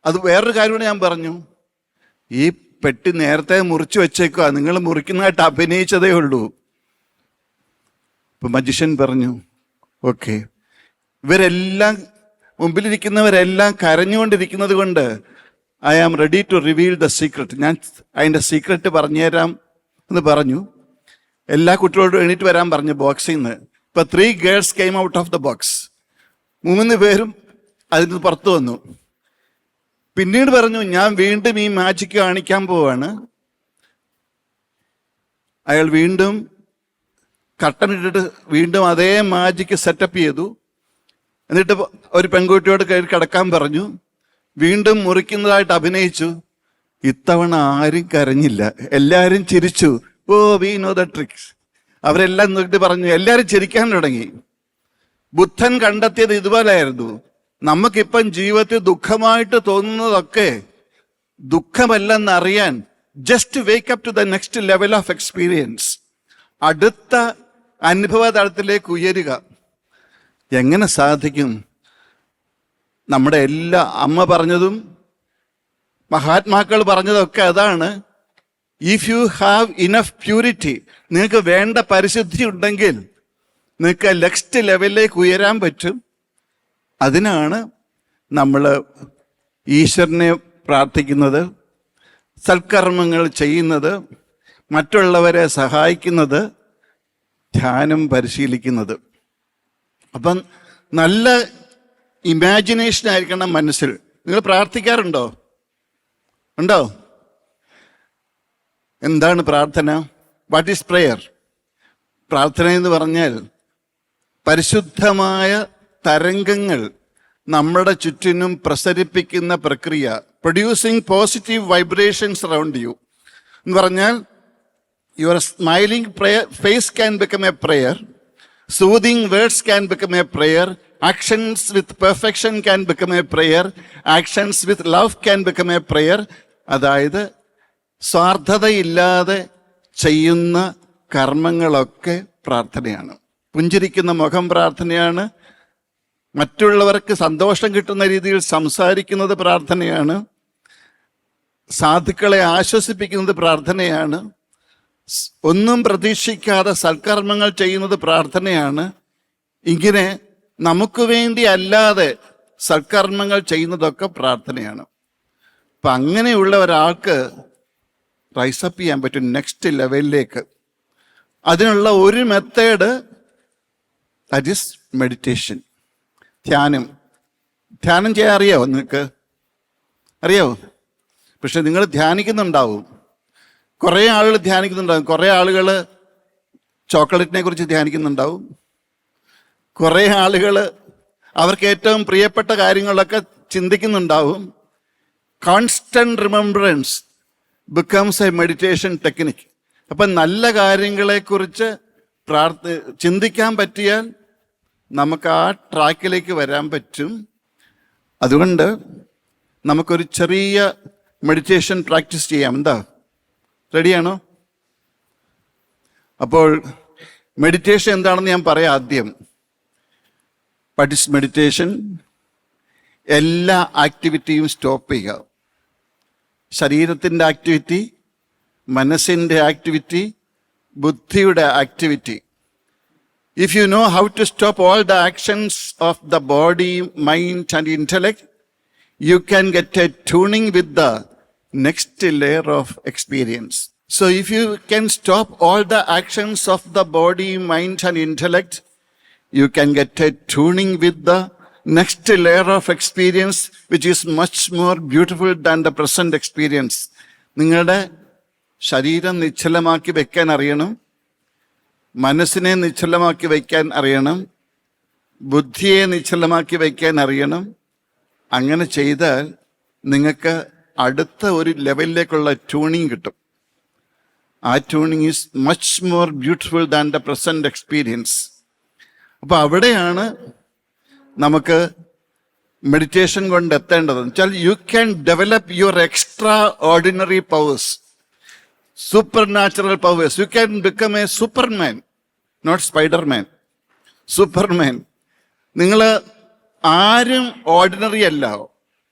അത് വേറൊരു കാര്യമാണ് ഞാൻ പറഞ്ഞു. ഈ പെട്ടി നേരത്തെ മുറിച്ചു വെച്ചേക്കുക, നിങ്ങൾ മുറിക്കുന്നതായിട്ട് അഭിനയിച്ചതേ ഉള്ളൂ. ഇപ്പൊ മജിഷ്യൻ പറഞ്ഞു ഓക്കെ. ഇവരെല്ലാം മുമ്പിലിരിക്കുന്നവരെല്ലാം കരഞ്ഞുകൊണ്ടിരിക്കുന്നത് കൊണ്ട് I am ready to reveal the secret. ഞാൻ അതിൻ്റെ സീക്രട്ട് പറഞ്ഞുതരാം എന്ന് പറഞ്ഞു. എല്ലാ കുട്ടികളോടും എണീറ്റ് വരാൻ പറഞ്ഞു ബോക്സിൽ നിന്ന്. ഇപ്പൊ 3 girls came out of the box. 3 പേരും അതിൽ നിന്ന് പുറത്തു വന്നു. പിന്നീട് പറഞ്ഞു ഞാൻ വീണ്ടും ഈ മാജിക് കാണിക്കാൻ പോവാണ്. അയാൾ വീണ്ടും കർട്ടൻ ഇട്ടിട്ട് വീണ്ടും അതേ മാജിക് സെറ്റപ്പ് ചെയ്തു. എന്നിട്ട് ഒരു പെൺകുട്ടിയോട് കയറി കിടക്കാൻ പറഞ്ഞു. വീണ്ടും മുറിക്കുന്നതായിട്ട് അഭിനയിച്ചു. ഇത്തവണ ആരും കരഞ്ഞില്ല, എല്ലാവരും ചിരിച്ചു. ഓ വി നോ ദ ട്രിക്സ്. അവരെല്ലാം നോക്കിയിട്ട് പറഞ്ഞു, എല്ലാവരും ചിരിക്കാൻ തുടങ്ങി. ബുദ്ധൻ കണ്ടെത്തിയത് ഇതുപോലെയായിരുന്നു. നമുക്കിപ്പം ജീവിതത്തിൽ ദുഃഖമായിട്ട് തോന്നുന്നതൊക്കെ ദുഃഖമല്ലെന്നറിയാൻ just wake up to the next level of experience. അടുത്ത അനുഭവ തലത്തിലേക്ക് ഉയരുക. എങ്ങനെ സാധിക്കും? നമ്മുടെ എല്ലാ അമ്മ പറഞ്ഞതും മഹാത്മാക്കൾ പറഞ്ഞതൊക്കെ അതാണ്. If you have enough purity, നിങ്ങൾക്ക് വേണ്ട പരിശുദ്ധി ഉണ്ടെങ്കിൽ നിങ്ങൾക്ക് നെക്സ്റ്റ് ലെവലിലേക്ക് ഉയരാൻ പറ്റും. അതിനാണ് നമ്മൾ ഈശ്വരനെ പ്രാർത്ഥിക്കുന്നത്, സൽക്കർമ്മങ്ങൾ ചെയ്യുന്നത്, മറ്റുള്ളവരെ സഹായിക്കുന്നത്, ധ്യാനം പരിശീലിക്കുന്നത്. അപ്പം നല്ല ഇമാജിനേഷൻ ആയിരിക്കണം മനസ്സിൽ. നിങ്ങൾ പ്രാർത്ഥിക്കാറുണ്ടോ? ഉണ്ടോ? എന്താണ് പ്രാർത്ഥന? What is prayer? പ്രാർത്ഥന എന്ന് പറഞ്ഞാൽ പരിശുദ്ധമായ തരംഗങ്ങൾ നമ്മുടെ ചുറ്റിനും പ്രസരിപ്പിക്കുന്ന പ്രക്രിയ. Producing positive vibrations around you എന്ന് പറഞ്ഞാൽ your smiling face can become a prayer, soothing words can become a prayer, actions with perfection can become a prayer, actions with love can become a prayer. അതായത് സ്വാർത്ഥതയില്ലാതെ ചെയ്യുന്ന കർമ്മങ്ങളൊക്കെ പ്രാർത്ഥനയാണ്. പുഞ്ചിരിക്കുന്ന മുഖം പ്രാർത്ഥനയാണ്. മറ്റുള്ളവർക്ക് സന്തോഷം കിട്ടുന്ന രീതിയിൽ സംസാരിക്കുന്നത് പ്രാർത്ഥനയാണ്. സാധുക്കളെ ആശ്വസിപ്പിക്കുന്നത് പ്രാർത്ഥനയാണ്. ഒന്നും പ്രതീക്ഷിക്കാതെ സൽക്കർമ്മങ്ങൾ ചെയ്യുന്നത് പ്രാർത്ഥനയാണ്. ഇങ്ങനെ നമുക്ക് വേണ്ടി അല്ലാതെ സൽക്കർമ്മങ്ങൾ ചെയ്യുന്നതൊക്കെ പ്രാർത്ഥനയാണ്. അപ്പം അങ്ങനെയുള്ള ഒരാൾക്ക് റൈസപ്പ് ചെയ്യാൻ പറ്റും നെക്സ്റ്റ് ലെവലിലേക്ക്. അതിനുള്ള ഒരു മെത്തേഡ് ദാറ്റ് ഈസ് മെഡിറ്റേഷൻ, ധ്യാനം. ധ്യാനം ചെയ്യാൻ അറിയാവോ? നിങ്ങൾക്ക് അറിയാവോ? പക്ഷെ നിങ്ങൾ ധ്യാനിക്കുന്നുണ്ടാവും. കുറേ ആളുകൾ ധ്യാനിക്കുന്നുണ്ടാവും. കുറേ ആളുകൾ ചോക്ലേറ്റിനെ കുറിച്ച് ധ്യാനിക്കുന്നുണ്ടാവും. കുറേ ആളുകൾ അവർക്ക് ഏറ്റവും പ്രിയപ്പെട്ട കാര്യങ്ങളൊക്കെ ചിന്തിക്കുന്നുണ്ടാവും. Constant remembrance becomes a meditation technique. അപ്പം നല്ല കാര്യങ്ങളെക്കുറിച്ച് ചിന്തിക്കാൻ പറ്റിയാൽ നമുക്ക് ആ ട്രാക്കിലേക്ക് വരാൻ പറ്റും. അതുകൊണ്ട് നമുക്കൊരു ചെറിയ മെഡിറ്റേഷൻ പ്രാക്ടീസ് ചെയ്യാം. എന്താ, റെഡിയാണോ? അപ്പോൾ മെഡിറ്റേഷൻ എന്താണെന്ന് ഞാൻ പറയാം ആദ്യം. What is meditation? എല്ലാ ആക്ടിവിറ്റിയും സ്റ്റോപ്പ് ചെയ്യുക. ശരീരത്തിൻ്റെ ആക്ടിവിറ്റി, മനസ്സിൻ്റെ ആക്ടിവിറ്റി, ബുദ്ധിയുടെ activity. If you know how to stop all the actions of the body, mind and intellect, you can get a tuning with the next layer of experience. So if you can stop all the actions of the body, mind and intellect, you can get a tuning with the next layer of experience, which is much more beautiful than the present experience. നിങ്ങളുടെ ശരീരം നിശ്ചലമാക്കി വെക്കാൻ അറിയണം, മനസ്സിനെ നിശ്ചലമാക്കി വയ്ക്കാൻ അറിയണം, ബുദ്ധിയെ നിശ്ചലമാക്കി വയ്ക്കാൻ അറിയണം. അങ്ങനെ ചെയ്താൽ നിങ്ങൾക്ക് അടുത്ത ഒരു ലെവലിലേക്കുള്ള ട്യൂണിങ് കിട്ടും. ആ tuning is much more beautiful than the present experience. അപ്പോൾ അവിടെയാണ് നമുക്ക് മെഡിറ്റേഷൻ കൊണ്ട് എത്തേണ്ടത്. വെച്ചാൽ you can develop your extra ordinary powers, supernatural powers. You can become a Superman, not Spider-Man. Superman. നിങ്ങൾ ആരും ഓർഡിനറി അല്ല.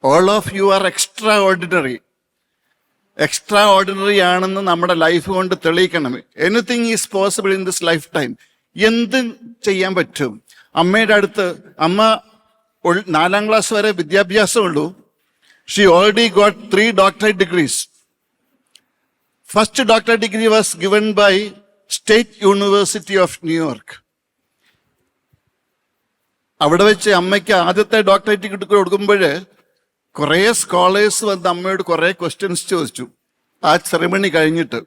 All of you are extraordinary. Extraordinary ആണെന്ന് നമ്മുടെ ലൈഫ് കൊണ്ട് തെളിയിക്കണം. Anything is possible in this life time. എന്തും ചെയ്യാൻ പറ്റും. അമ്മയുടെ അടുത്ത്, അമ്മ 4ാം ക്ലാസ് വരെ വിദ്യാഭ്യാസമുള്ളൂ. She already got 3 doctorate degrees. First doctorate degree was given by State University of New York. അവിടെ വെച്ച് അമ്മയ്ക്ക് ആദ്യത്തെ ഡോക്ടറേറ്റ് ഡിഗ്രി കൊടുക്കുമ്പോൾ കുറേ സ്കോളേഴ്സ് വന്ന് അമ്മയോട് കുറേ ക്വസ്റ്റ്യൻസ് ചോദിച്ചു. ആ സെറിമണി കഴിഞ്ഞിട്ട്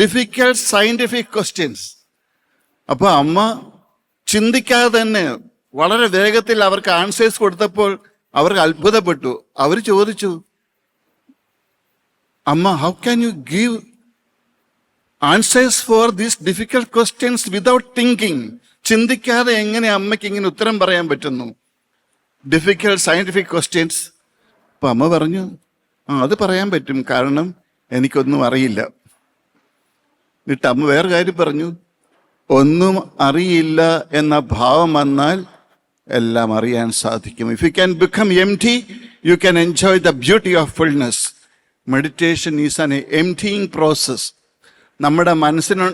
ഡിഫിക്കൽട്ട് സയന്റിഫിക് ക്വസ്റ്റ്യൻസ്. അപ്പോൾ അമ്മ ചിന്തിക്കാതെ തന്നെ വളരെ വേഗത്തിൽ അവർക്ക് ആൻസേഴ്സ് കൊടുത്തപ്പോൾ അവർക്ക് അത്ഭുതപ്പെട്ടു. അവർ ചോദിച്ചു, അമ്മ, how can you give answers for these difficult questions without thinking? ചിന്തിക്കാതെ എങ്ങനെ അമ്മയ്ക്ക് ഇങ്ങനെ ഉത്തരം പറയാൻ പറ്റുന്നു? Difficult scientific questions. അപ്പം അമ്മ പറഞ്ഞു, അത് പറയാൻ പറ്റും, കാരണം എനിക്കൊന്നും അറിയില്ല. എന്നിട്ട് അമ്മ വേറെ കാര്യം പറഞ്ഞു, ഒന്നും അറിയില്ല എന്ന ഭാവം വന്നാൽ എല്ലാം അറിയാൻ സാധിക്കും. If you can become empty, you can enjoy the beauty of fullness. Meditation is an emptying process. നമ്മുടെ മനസ്സിന്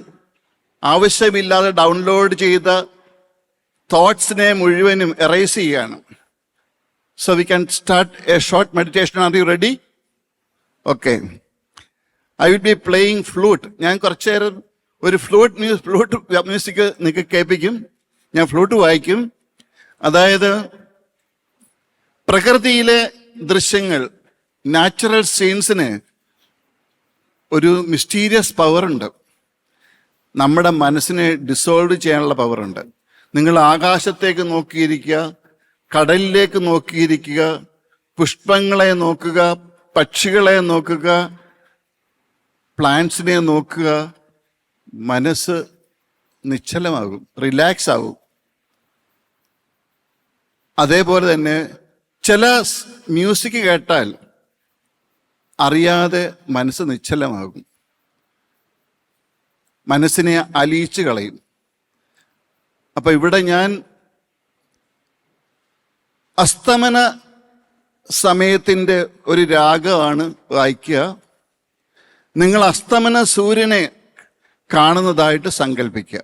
ആവശ്യമില്ലാതെ ഡൗൺലോഡ് ചെയ്ത തോട്ട്സിനെ മുഴുവനും എറേസ് ചെയ്യാണ്. So we can start a short meditation. Are you ready? Okay. I will be playing flute. ഞാൻ കുറച്ചു നേരം ഒരു ഫ്ലൂട്ട് മ്യൂസിക് നിങ്ങൾക്ക് കേൾപ്പിക്കും. ഞാൻ ഫ്ലൂട്ട് വായിക്കും. അതായത് പ്രകൃതിയിലെ ദൃശ്യങ്ങൾ, നാച്ചുറൽ സീൻസിന് ഒരു മിസ്റ്റീരിയസ് പവറുണ്ട്. നമ്മുടെ മനസ്സിനെ ഡിസോൾവ് ചെയ്യാനുള്ള പവറുണ്ട്. നിങ്ങൾ ആകാശത്തേക്ക് നോക്കിയിരിക്കുക, കടലിലേക്ക് നോക്കിയിരിക്കുക, പുഷ്പങ്ങളെ നോക്കുക, പക്ഷികളെ നോക്കുക, പ്ലാന്റ്സിനെ നോക്കുക, മനസ്സ് നിശ്ചലമാകും, റിലാക്സ് ആകും. അതേപോലെ തന്നെ ചില മ്യൂസിക് കേട്ടാൽ അറിയാതെ മനസ്സ് നിശ്ചലമാകും, മനസ്സിനെ അലിയിച്ചു കളയും. അപ്പൊ ഇവിടെ ഞാൻ അസ്തമന സമയത്തിൻ്റെ ഒരു രാഗമാണ് വായിക്കുക. നിങ്ങൾ അസ്തമന സൂര്യനെ കാണുന്നതായിട്ട് സങ്കല്പിക്കുക.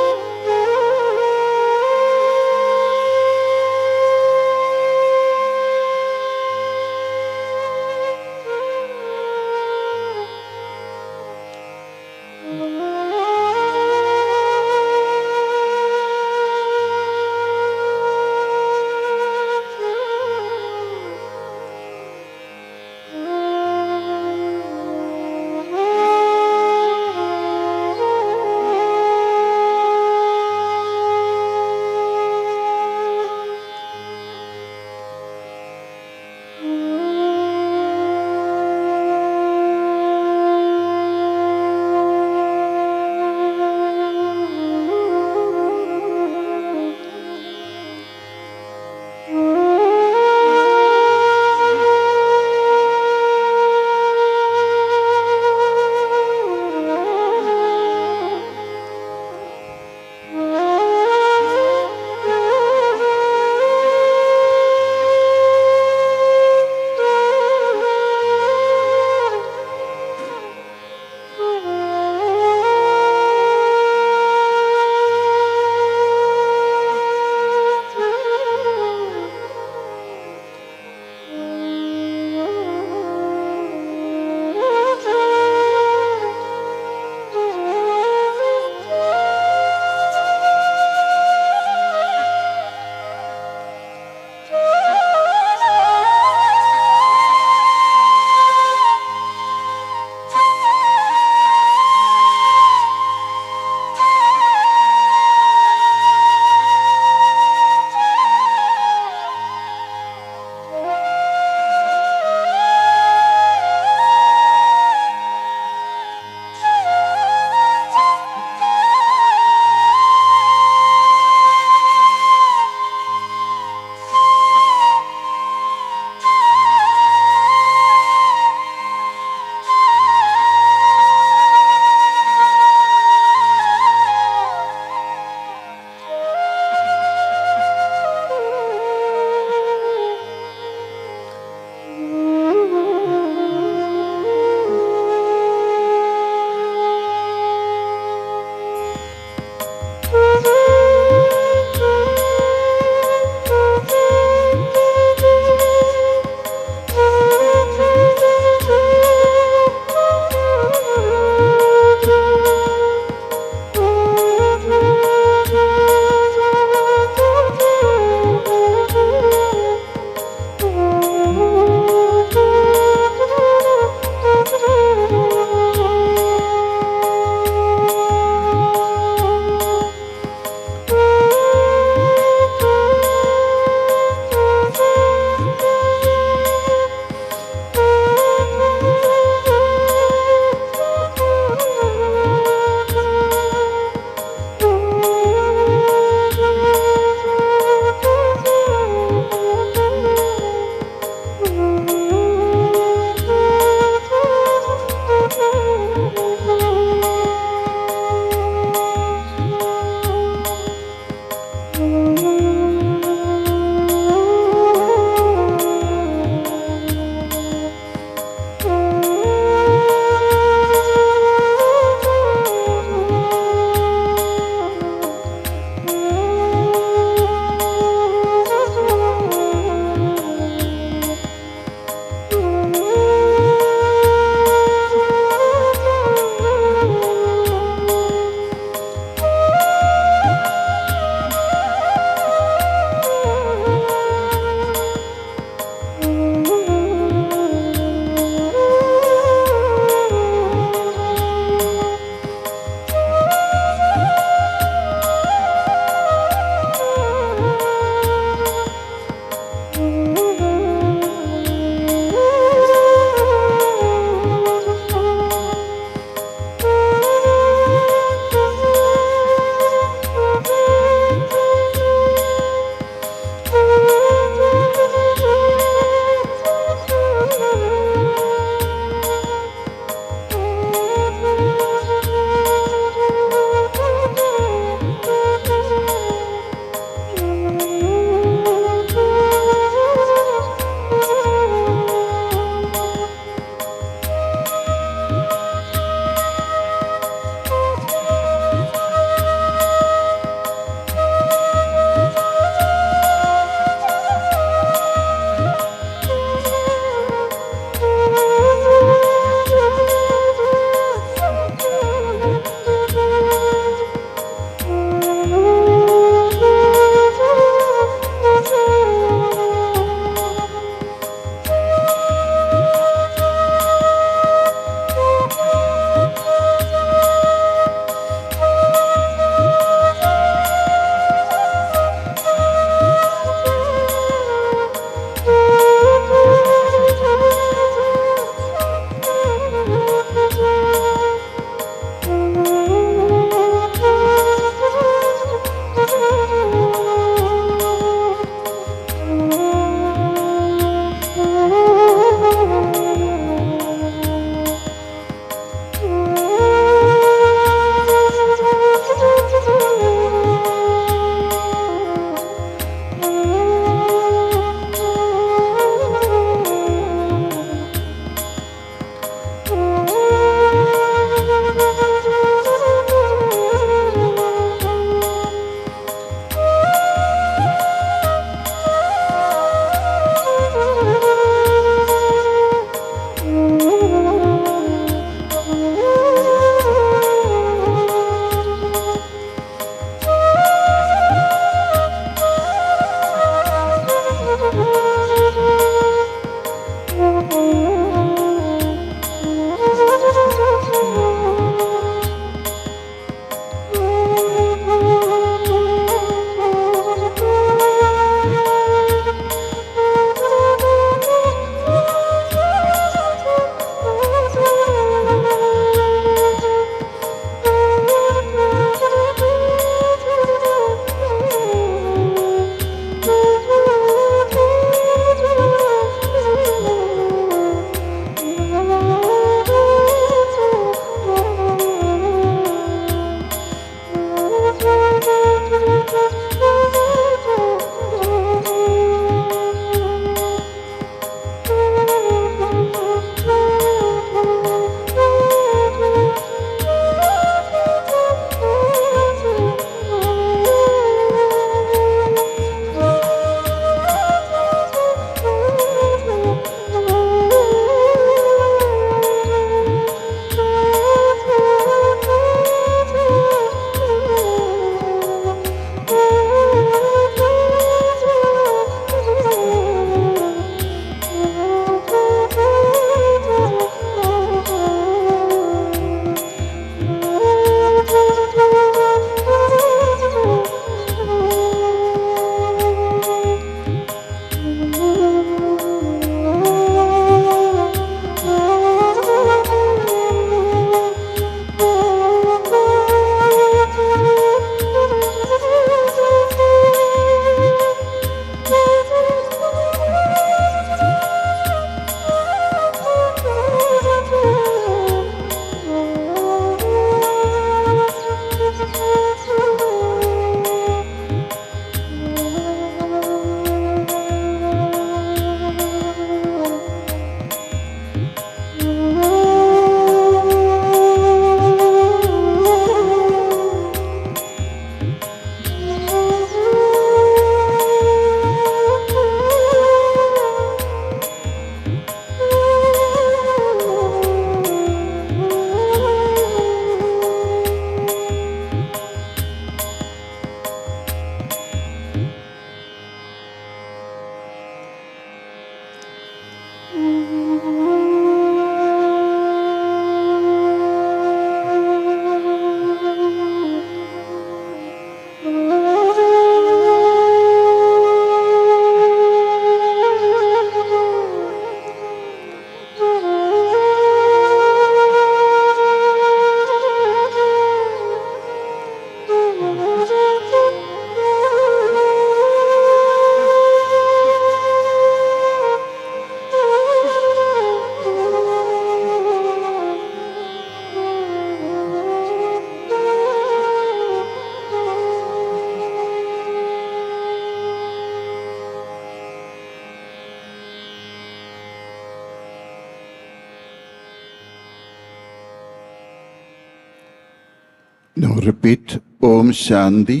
Repeat Om Shanti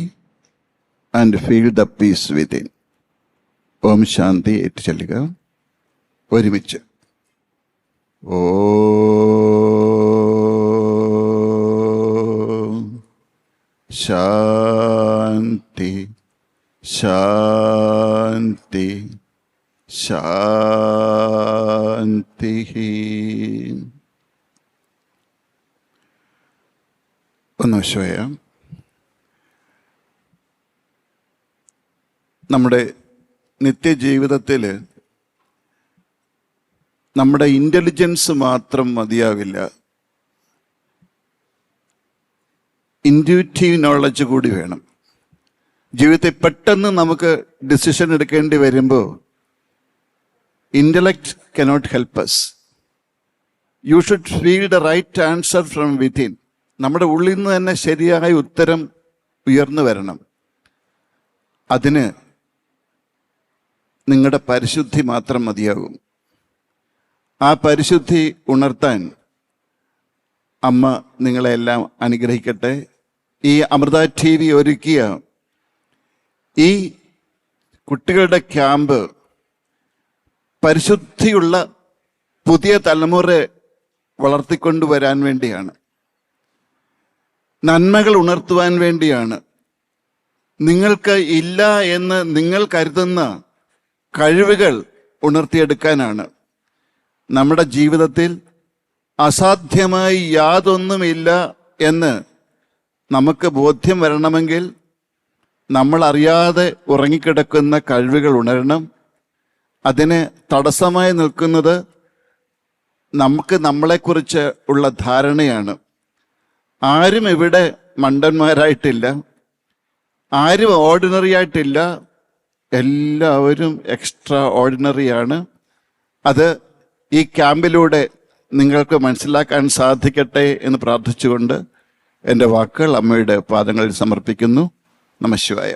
and feel the peace within. Om Shanti ഏറ്റു ചൊല്ലുക ഒരുമിച്ച്. ഓം ശാന്തി ശാന്തി ശാന്തി. ഒന്ന് വിശ്വയം. നമ്മുടെ നിത്യജീവിതത്തിൽ നമ്മുടെ ഇൻ്റലിജൻസ് മാത്രം മതിയാവില്ല, ഇൻറ്റ്യൂറ്റീവ് നോളജ് കൂടി വേണം. ജീവിതത്തിൽ പെട്ടെന്ന് നമുക്ക് ഡിസിഷൻ എടുക്കേണ്ടി വരുമ്പോൾ intellect cannot help us. You should feel the right answer from within. നമ്മുടെ ഉള്ളിൽ നിന്ന് തന്നെ ശരിയായ ഉത്തരം ഉയർന്നു വരണം. അതിന് നിങ്ങളുടെ പരിശുദ്ധി മാത്രം മതിയാകും. ആ പരിശുദ്ധി ഉണർത്താൻ അമ്മ നിങ്ങളെല്ലാം അനുഗ്രഹിക്കട്ടെ. ഈ അമൃത TV ഒരുക്കിയ ഈ കുട്ടികളുടെ ക്യാമ്പ് പരിശുദ്ധിയുള്ള പുതിയ തലമുറ വളർത്തിക്കൊണ്ടുവരാൻ വേണ്ടിയാണ്, നന്മകൾ ഉണർത്തുവാൻ വേണ്ടിയാണ്. നിങ്ങൾക്ക് ഇല്ല എന്ന് നിങ്ങൾ കരുതുന്ന കഴിവുകൾ ഉണർത്തിയെടുക്കാനാണ്. നമ്മുടെ ജീവിതത്തിൽ അസാധ്യമായി യാതൊന്നുമില്ല എന്ന് നമുക്ക് ബോധ്യം വരണമെങ്കിൽ നമ്മൾ അറിയാതെ ഉറങ്ങിക്കിടക്കുന്ന കഴിവുകൾ ഉണരണം. അതിന് തടസ്സമായി നിൽക്കുന്നത് നമുക്ക് നമ്മളെക്കുറിച്ച് ഉള്ള ധാരണയാണ്. ആരും ഇവിടെ മണ്ടന്മാരായിട്ടില്ല, ആരും ഓർഡിനറി ആയിട്ടില്ല, എല്ലാവരും എക്സ്ട്രാ ഓർഡിനറിയാണ്. അത് ഈ ക്യാമ്പിലൂടെ നിങ്ങൾക്ക് മനസ്സിലാക്കാൻ സാധിക്കട്ടെ എന്ന് പ്രാർത്ഥിച്ചുകൊണ്ട് എൻ്റെ വാക്കുകൾ അമ്മയുടെ പാദങ്ങളിൽ സമർപ്പിക്കുന്നു. നമഃശിവായ.